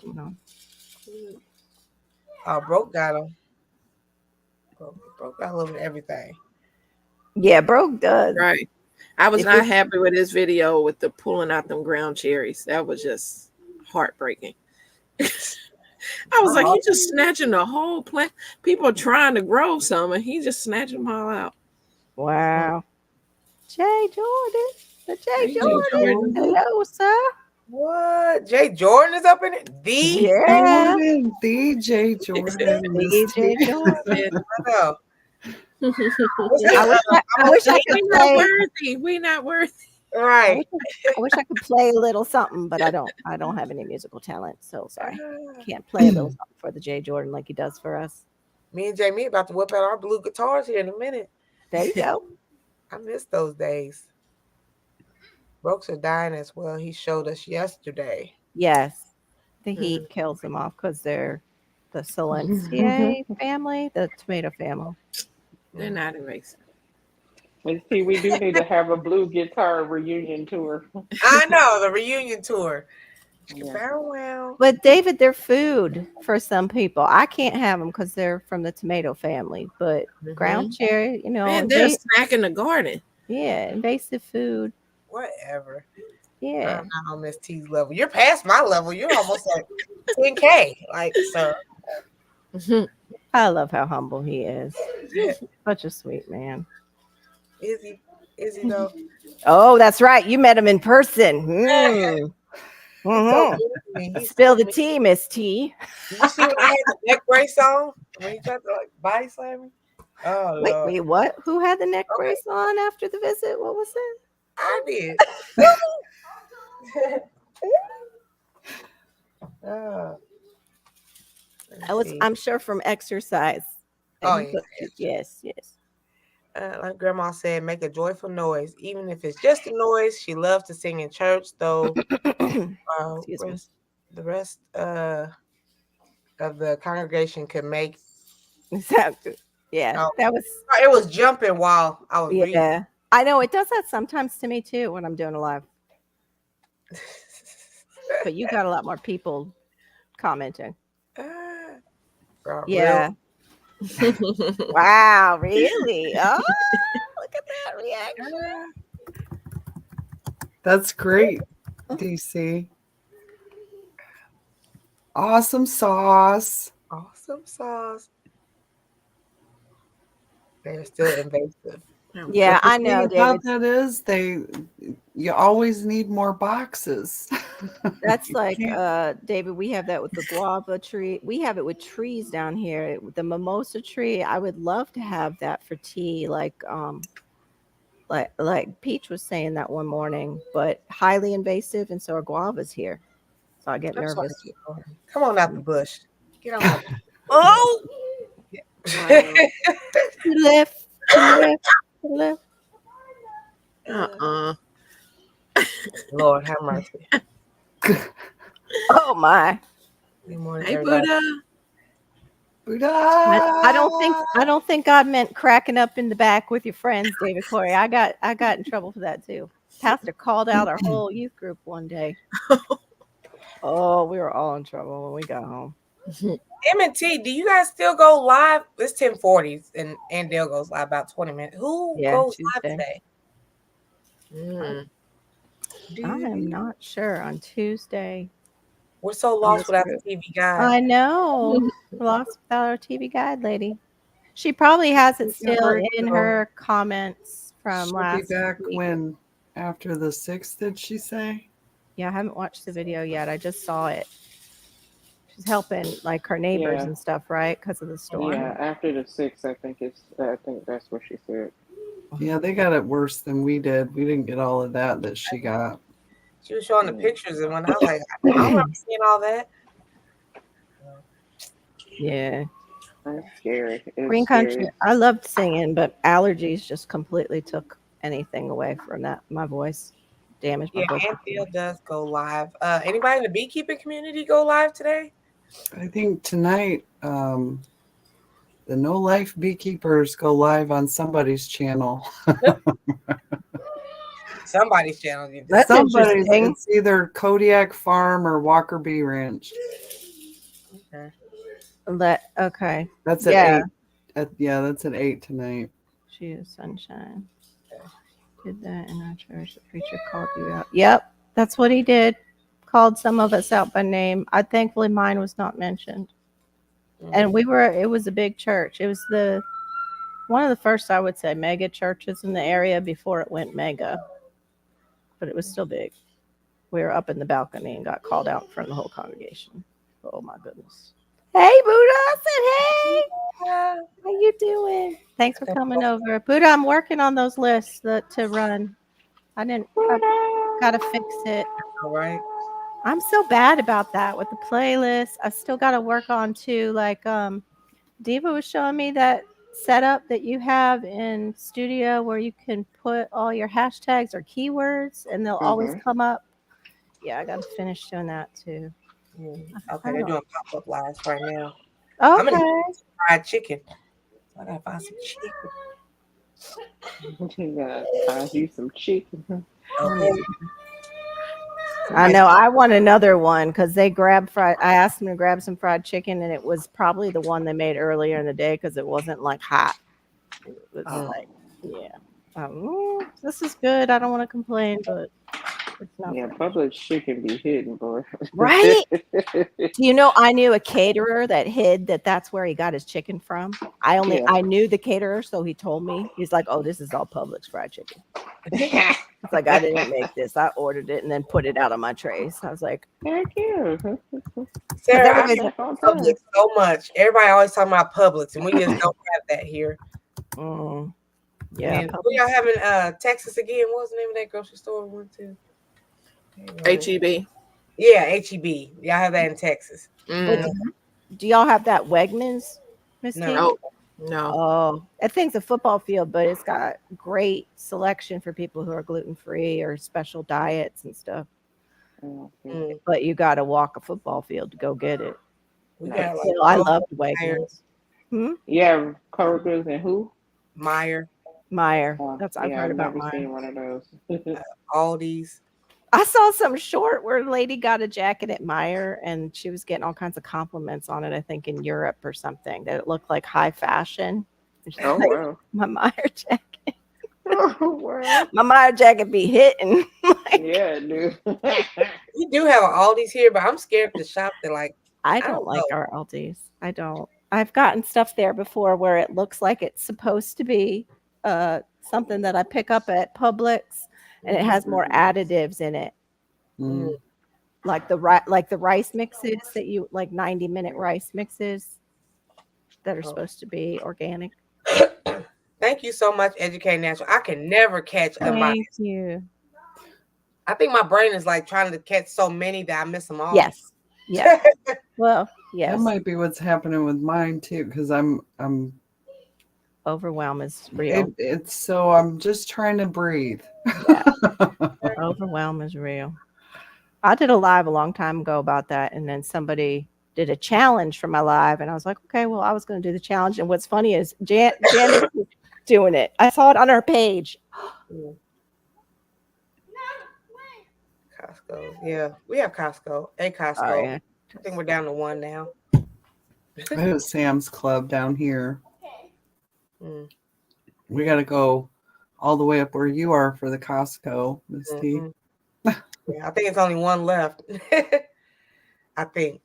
You know. Broke got them. Broke got a little bit of everything. Yeah, Broke does. Right. I was not happy with this video with the pulling out them ground cherries. That was just heartbreaking. I was like, he just snatching the whole plant. People are trying to grow some, and he just snatching them all out. Wow. Jay Jordan. The Jay Jordan. Hello, sir. What? Jay Jordan is up in it? Jordan, DJ Jordan. DJ Jordan. I know. I wish I could play. We not worthy. Right. I wish I could play a little something, but I don't have any musical talent, so sorry. Can't play a little something for the Jay Jordan like he does for us. Me and Jamie about to whip out our blue guitars here in a minute. There you go. I miss those days. Brooks are dying as well. He showed us yesterday. Yes. The heat kills them off because they're the Silencier family, the tomato family. They're not invasive. And see, we do need to have a blue guitar reunion tour. I know, the reunion tour. Yeah. Farewell. But David, they're food for some people. I can't have them because they're from the tomato family. But ground cherry, Man, they're snacking the garden. Yeah, invasive food. Whatever. Yeah. I'm not on Miss T's level. You're past my level. You're almost at 10K. Like, sir. I love how humble he is. Such a sweet man. Is he? Is he though? Oh, that's right. You met him in person. Spill the tea, Miss T. Did you see when I had the neck brace on? When he tried to body slam me? Oh, wait, what? Who had the neck brace on after the visit? What was it? I did. I'm sure from exercise. Oh, yes. Like Grandma said, make a joyful noise, even if it's just a noise. She loves to sing in church, though. The rest of the congregation could make. Exactly. Yeah, It was jumping while I was reading. I know it does that sometimes to me too when I'm doing a live. But you got a lot more people commenting. Yeah. Wow, really? Oh, look at that reaction. That's great, DC. Awesome sauce. Awesome sauce. They're still invasive. Yeah, I know, David. That is, you always need more boxes. That's like David, we have that with the guava tree. We have it with trees down here. The mimosa tree, I would love to have that for tea, like Peach was saying that one morning, but highly invasive, and so are guavas here. So I get nervous. Come on out the bush. Get on. Oh! Left. Lord have mercy. Oh my. Hey, Buddha. I don't think God meant cracking up in the back with your friends, David Corey. I got in trouble for that too. Pastor called out our whole youth group one day. Oh, we were all in trouble when we got home. M&T, do you guys still go live? It's 10:40 and Dale goes live about 20 minutes. Who goes live today? I am not sure on Tuesday. We're so lost without the TV guide. I know. We're lost without our TV guide lady. She probably has it still in her comments from last be back week. When? After the 6th, did she say? Yeah, I haven't watched the video yet. I just saw it. She's helping like her neighbors Yeah. and stuff, right? Because of the storm. Yeah, after the 6th, I think that's what she said. Yeah, they got it worse than we did. We didn't get all of that she got. She was showing the pictures, and when I was like, I don't remember seeing all that. Yeah. That's scary. It's Green scary. Country. I loved singing, but allergies just completely took anything away from that. My voice damaged my Yeah, vocal Anfield does go live. Anybody in the beekeeping community go live today? I think tonight, the No Life Beekeepers go live on somebody's channel. Somebody's channel. That's Somebody's. interesting. It's either Kodiak Farm or Walker Bee Ranch. Okay. Okay. That's at 8. That's at 8 tonight. She is sunshine. Did that in our church. The preacher called you out. Yep, that's what he did. Called some of us out by name. Thankfully mine was not mentioned. And it was a big church. It was one of the first, I would say, mega churches in the area before it went mega. But it was still big. We were up in the balcony and got called out in front of the whole congregation. Oh my goodness. Hey, Buddha. I said, hey, how you doing? Thanks for coming over. Buddha, I'm working on those lists to run. I got to fix it. All right. I'm so bad about that with the playlist. I still got to work on too. Like Diva was showing me that setup that you have in Studio where you can put all your hashtags or keywords and they'll always come up. Yeah, I got to finish doing that too. Okay, they're doing pop-up lives right now. Okay. I'm gonna get fried chicken. I gotta find some chicken. You gotta find you some chicken. Okay. I know. I want another one because they grabbed fried. I asked them to grab some fried chicken, and it was probably the one they made earlier in the day because it wasn't like hot. It was like, yeah. This is good. I don't want to complain, but it's not. Yeah, Publix chicken be hidden, boy. Right? Do you know? I knew a caterer that hid that's where he got his chicken from. I knew the caterer, so he told me. He's like, "Oh, this is all Publix fried chicken." It's like I didn't make this. I ordered it and then put it out on my trays. I was like, "Thank you, Sarah." I love Publix so much. Everybody always talking about Publix, and we just don't have that here. Yeah. We are having Texas again. What was the name of that grocery store we went to? HEB. Yeah, HEB. Y'all have that in Texas. Do y'all have that Wegmans, Miss No. Oh, that thing's a football field, but it's got great selection for people who are gluten-free or special diets and stuff. But you got to walk a football field to go get it. I love Wegmans. Yeah, Kroger's and who? Meyer. That's I've heard about Meyer. Meyer. One of those. Aldi's. I saw some short where a lady got a jacket at Meyer and she was getting all kinds of compliments on it, I think in Europe or something, that it looked like high fashion. Oh, like, wow. My Meyer jacket. Oh, wow. My Meyer jacket be hitting. Yeah, dude. We do have an Aldi's here, but I'm scared to shop there. I don't like our Aldi's. I don't. I've gotten stuff there before where it looks like it's supposed to be something that I pick up at Publix. And it has more additives in it, like the rice mixes that you like 90-minute rice mixes that are supposed to be organic. Thank you so much, Educate Natural. I can never catch Thank you. I think my brain is like trying to catch so many that I miss them all. Yes. Yeah. Well, yes. That might be what's happening with mine too, because I'm overwhelm is real. It's so I'm just trying to breathe. Yeah. Overwhelm is real. I did a live a long time ago about that, and then somebody did a challenge for my live, and I was like, okay, well, I was going to do the challenge. And what's funny is Jan is doing it. I saw it on her page. Costco. Yeah, we have Costco. Costco. Oh, yeah. I think we're down to one now. I have Sam's Club down here. We got to go all the way up where you are for the Costco, Miss T. Yeah, I think it's only one left. I think.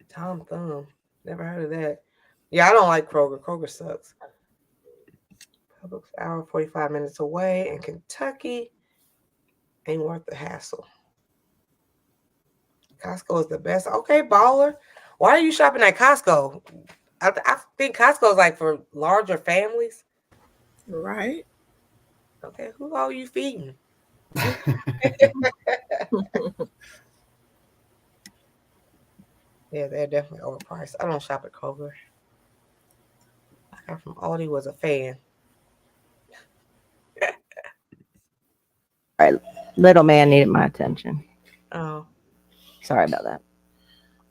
Tom Thumb. Never heard of that. Yeah, I don't like Kroger. Kroger sucks. Publix hour 45 minutes away in Kentucky. Ain't worth the hassle. Costco is the best. Okay, baller. Why are you shopping at Costco? I think Costco is like for larger families. Right. Okay, who are you feeding? Yeah, they're definitely overpriced. I don't shop at Kroger. I got from Aldi was a fan. All right, little man needed my attention. Oh, Sorry about that.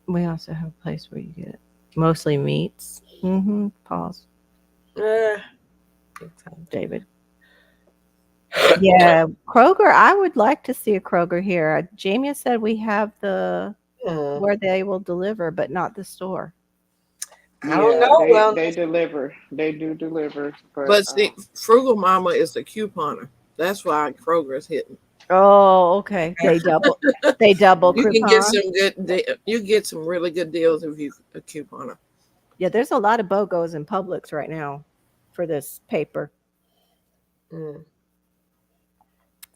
We also have a place where you get mostly meats. Mm-hmm. Pause, big time. David. Yeah, Kroger. I would like to see a Kroger here. Jamie said we have the where they will deliver, but not the store. I don't know. They deliver. They do deliver. But see, Frugal Mama is the couponer. That's why Kroger is hitting. Oh, okay. They double. They double. You can coupon. get some good. You get some really good deals if you a couponer. Yeah, there's a lot of BOGOs in Publix right now for this paper.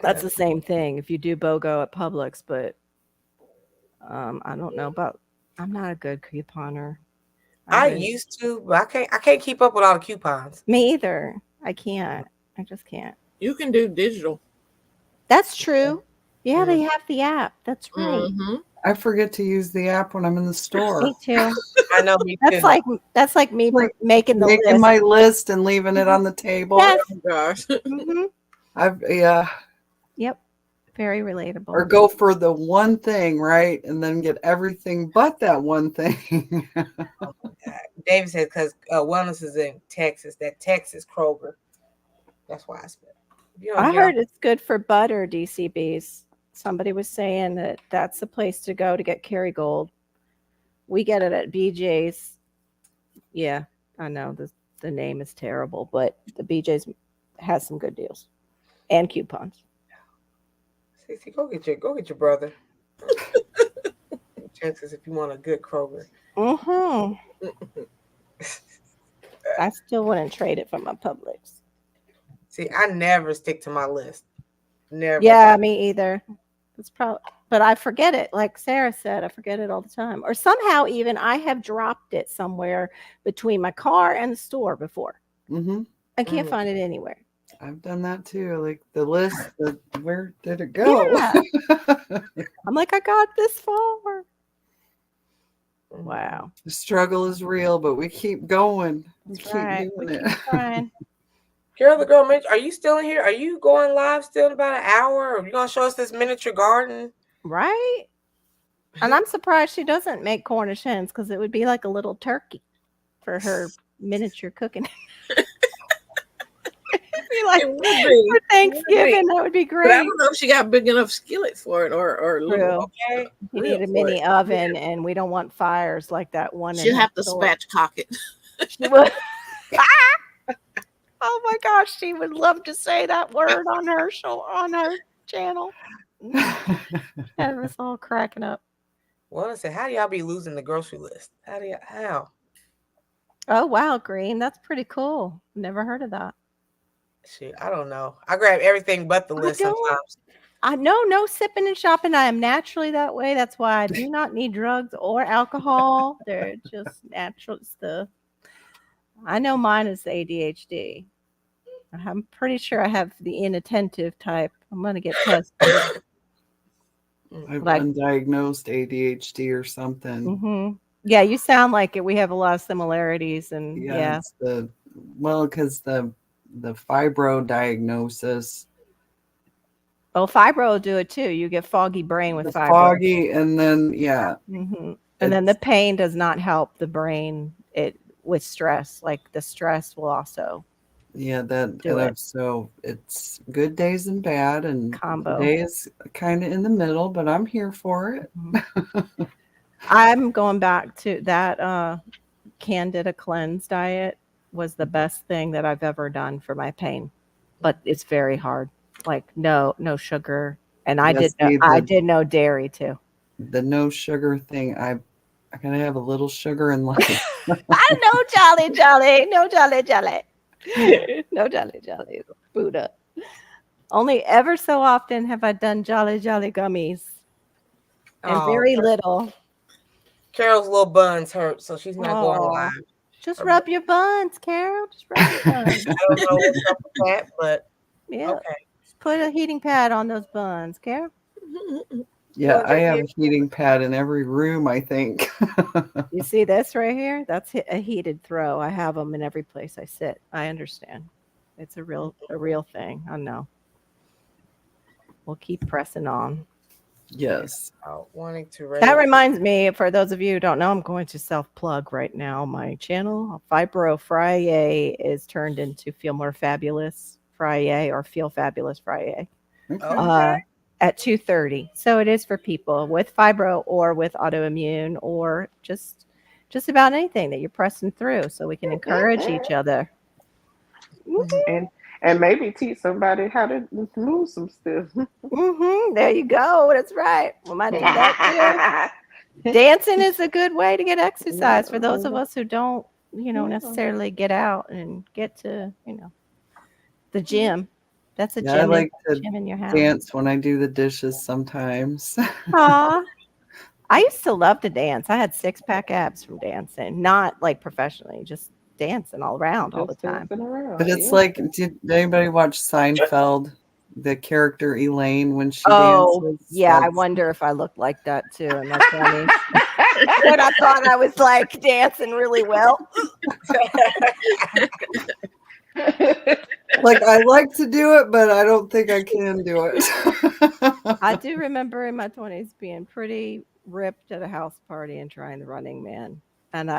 That's the same thing if you do BOGO at Publix, but I don't know about. I'm not a good couponer. I used to, but I can't keep up with all the coupons. Me either. I can't. I just can't. You can do digital. That's true. Yeah, they have the app. That's right. Mm-hmm. I forget to use the app when I'm in the store. Me too. I know. Me too. That's like me making the list. My list and leaving it on the table. Yes. Oh gosh. Mm-hmm. Yep. Very relatable. Or go for the one thing, right? And then get everything but that one thing. David said because wellness is in Texas. That Texas Kroger. That's why I spent. I heard it's good for butter, DCBs. Somebody was saying that that's the place to go to get Kerrygold. We get it at BJ's. Yeah, I know the name is terrible, but the BJ's has some good deals and coupons. Cece, go get your brother. Texas, if you want a good Kroger. I still wouldn't trade it for my Publix. See, I never stick to my list. Never. Yeah, me either. It's probably, but I forget it. Like Sarah said, I forget it all the time. Or somehow even I have dropped it somewhere between my car and the store before. Mm-hmm. I can't find it anywhere. I've done that too. Like the list, where did it go? Yeah. I'm like, I got this far. Wow. The struggle is real, but we keep going. We keep doing it. Trying. Carol the Girl Mitch, are you still in here? Are you going live still in about an hour? Or are you going to show us this miniature garden? Right. And I'm surprised she doesn't make Cornish hens because it would be like a little turkey for her miniature cooking. Like, for Thanksgiving, that would be great. But I don't know if she got big enough skillet for it or little. Okay. You need a mini oven, and we don't want fires like that one. She'll have to spatchcock it. She would. Oh my gosh, she would love to say that word on her show, on her channel. That was all cracking up. Well, I said, how do y'all be losing the grocery list? How? Oh wow, Green, that's pretty cool. Never heard of that. Shit, I don't know. I grab everything but the list sometimes. I know, no sipping and shopping. I am naturally that way. That's why I do not need drugs or alcohol. They're just natural stuff. I know mine is the ADHD. I'm pretty sure I have the inattentive type. I'm going to get tested. I've undiagnosed ADHD or something. Mm-hmm. Yeah, you sound like it. We have a lot of similarities. And yeah. Because the fibro diagnosis. Oh, fibro will do it too. You get foggy brain with fibro. Foggy, and then, yeah. Mm-hmm. And then the pain does not help the brain with stress. Like the stress will also. Yeah, so it's good days and bad, and combo. Today is kind of in the middle, but I'm here for it. Mm-hmm. I'm going back to that Candida cleanse diet was the best thing that I've ever done for my pain, but it's very hard. Like no sugar, and I did no dairy too. The no sugar thing, I gotta have a little sugar in life. I know, jolly, no jolly. No jolly, Buddha. Only ever so often have I done jolly gummies. and Oh, very little. Carol's little buns hurt, so she's not going Aw. live. Just Her rub your buns, Carol. Just rub your buns. I don't know what's up with that, but Yeah. okay. Just put a heating pad on those buns, Carol. Yeah, Well, I have yeah. a heating pad in every room, I think. You see this right here? That's a heated throw. I have them in every place I sit. I understand. It's a real thing. I know. We'll keep pressing on. Yes. Wanting to That raise. reminds me, for those of you who don't know, I'm going to self-plug right now. My channel, Fibro Friday, is turned into Feel More Fabulous Friday or Feel Fabulous Friday Okay. at 2:30. So it is for people with fibro or with autoimmune or just about anything that you're pressing through, so we can encourage each other. And maybe teach somebody how to move some stuff. There you go. That's right. We might do that too. Dancing is a good way to get exercise for those of us who don't, necessarily get out and get to, the gym. That's a Yeah, I gym, like to gym in your house. dance when I do the dishes sometimes. Aw. I used to love to dance. I had 6-pack abs from dancing, not like professionally, just dancing all around all the time. But it's like, did anybody watch Seinfeld? The character Elaine when she Oh, dances? yeah. I That's- wonder if I looked like that too in my 20s. When I thought I was like dancing really well. Like, I like to do it, but I don't think I can do it. I do remember in my 20s being pretty ripped at a house party and trying the Running Man. And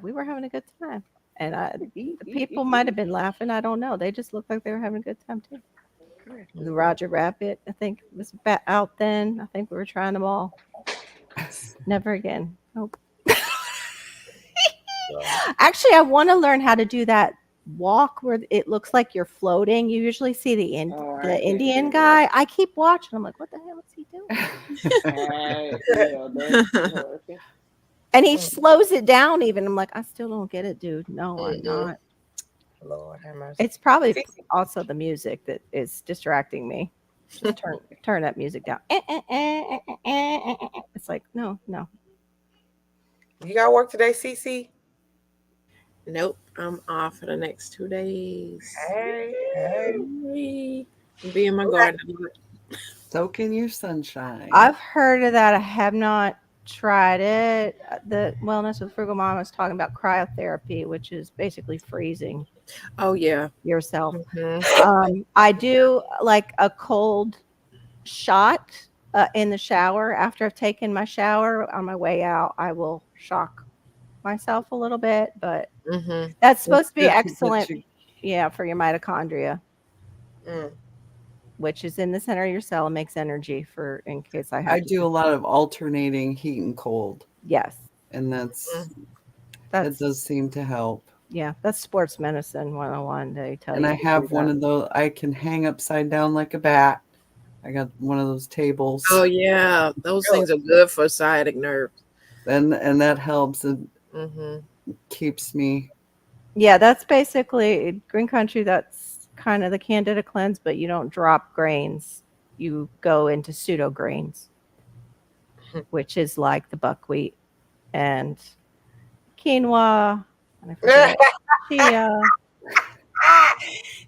we were having a good time. And the people might have been laughing. I don't know. They just looked like they were having a good time too. The Roger Rabbit, I think, was out then. I think we were trying them all. Never again. Nope. Actually, I want to learn how to do that walk where it looks like you're floating. You usually see the Indian guy. I keep watching. I'm like, what the hell is he doing? And he slows it down even. I'm like, I still don't get it, dude. No, I'm not. Lord have mercy. It's probably also the music that is distracting me. Just turn that music down. It's like, no. You got work today, Cece? Nope, I'm off for the next 2 days. Hey. Be in my garden. Soak in your sunshine. I've heard of that. I have not tried it. The Wellness with Frugal Mom was talking about cryotherapy, which is basically freezing. Oh yeah, yourself. Mm-hmm. I do like a cold shot in the shower. After I've taken my shower, on my way out, I will shock myself a little bit, but that's supposed to be excellent. For your mitochondria, which is in the center of your cell and makes energy for in case I have. I do a lot of alternating heat and cold. Yes, and that does seem to help. Yeah, that's sports medicine 101. They tell you. And I have one of those. I can hang upside down like a bat. I got one of those tables. Oh yeah, those things are good for sciatic nerve. And that helps. It keeps me. Yeah, that's basically Green Country. That's kind of the Candida cleanse, but you don't drop grains. You go into pseudo grains, which is like the buckwheat and quinoa. And I forget chia.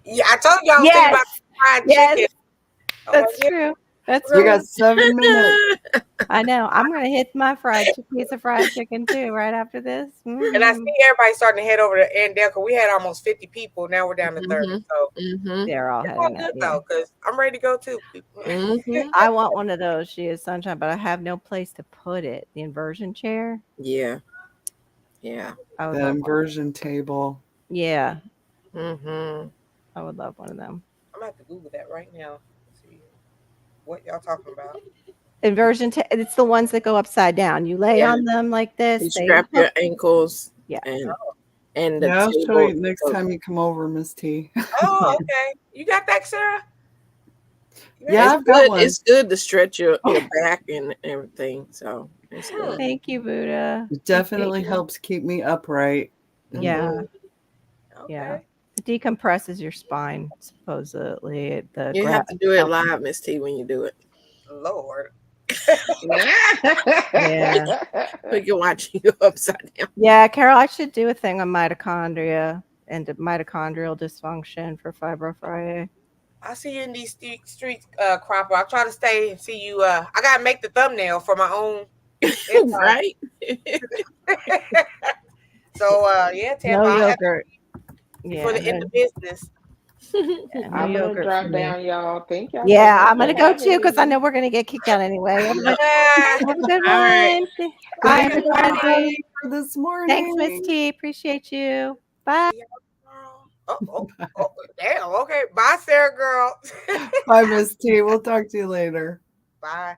Yeah, I told you I was thinking about fried chicken. That's true. We got 7 minutes. I know. I'm going to hit my piece of fried chicken too right after this. And I see everybody starting to head over to Andale because we had almost 50 people. Now we're down to 30. So they're all heading good though, because I'm ready to go too. I want one of those. She is sunshine, but I have no place to put it. The inversion chair. Yeah. The inversion table. Yeah. I would love one of them. I'm gonna have to Google that right now. See what y'all talking about. Inversion. It's the ones that go upside down. You lay on them like this. You strap your ankles. Yeah. And the I'll table. show you next time you come over, Miss T. Oh, okay. You got that, Sarah? Yeah, I've got one. It's good to stretch your back and everything. So it's good. Thank you, Buddha. It definitely helps keep me upright. Yeah. Okay. Yeah. It decompresses your spine, supposedly. You have to do it live, Miss T, when you do it. Lord. We can watch you upside down. Yeah, Carol, I should do a thing on mitochondria and mitochondrial dysfunction for Fibro Friday. I see you in these streets, Cropper. I'll try to stay and see you. I gotta make the thumbnail for my own. Right. So yeah, Tampa, No I'll have yogurt. before the end of business. Yeah, no I'm gonna yogurt drop for me. down, y'all. Thank y'all. Yeah, I'm gonna go too because I know we're gonna get kicked out anyway. Have a good All right. one. Bye, everybody. Everybody for this morning. Thanks, Miss T. Appreciate you. Bye. Oh, damn. Okay. Bye, Sarah girl. Bye, Miss T. We'll talk to you later. Bye.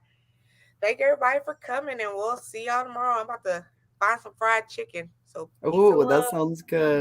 Thank everybody for coming, and we'll see y'all tomorrow. I'm about to find some fried chicken. So, peace and Oh, that love. sounds good.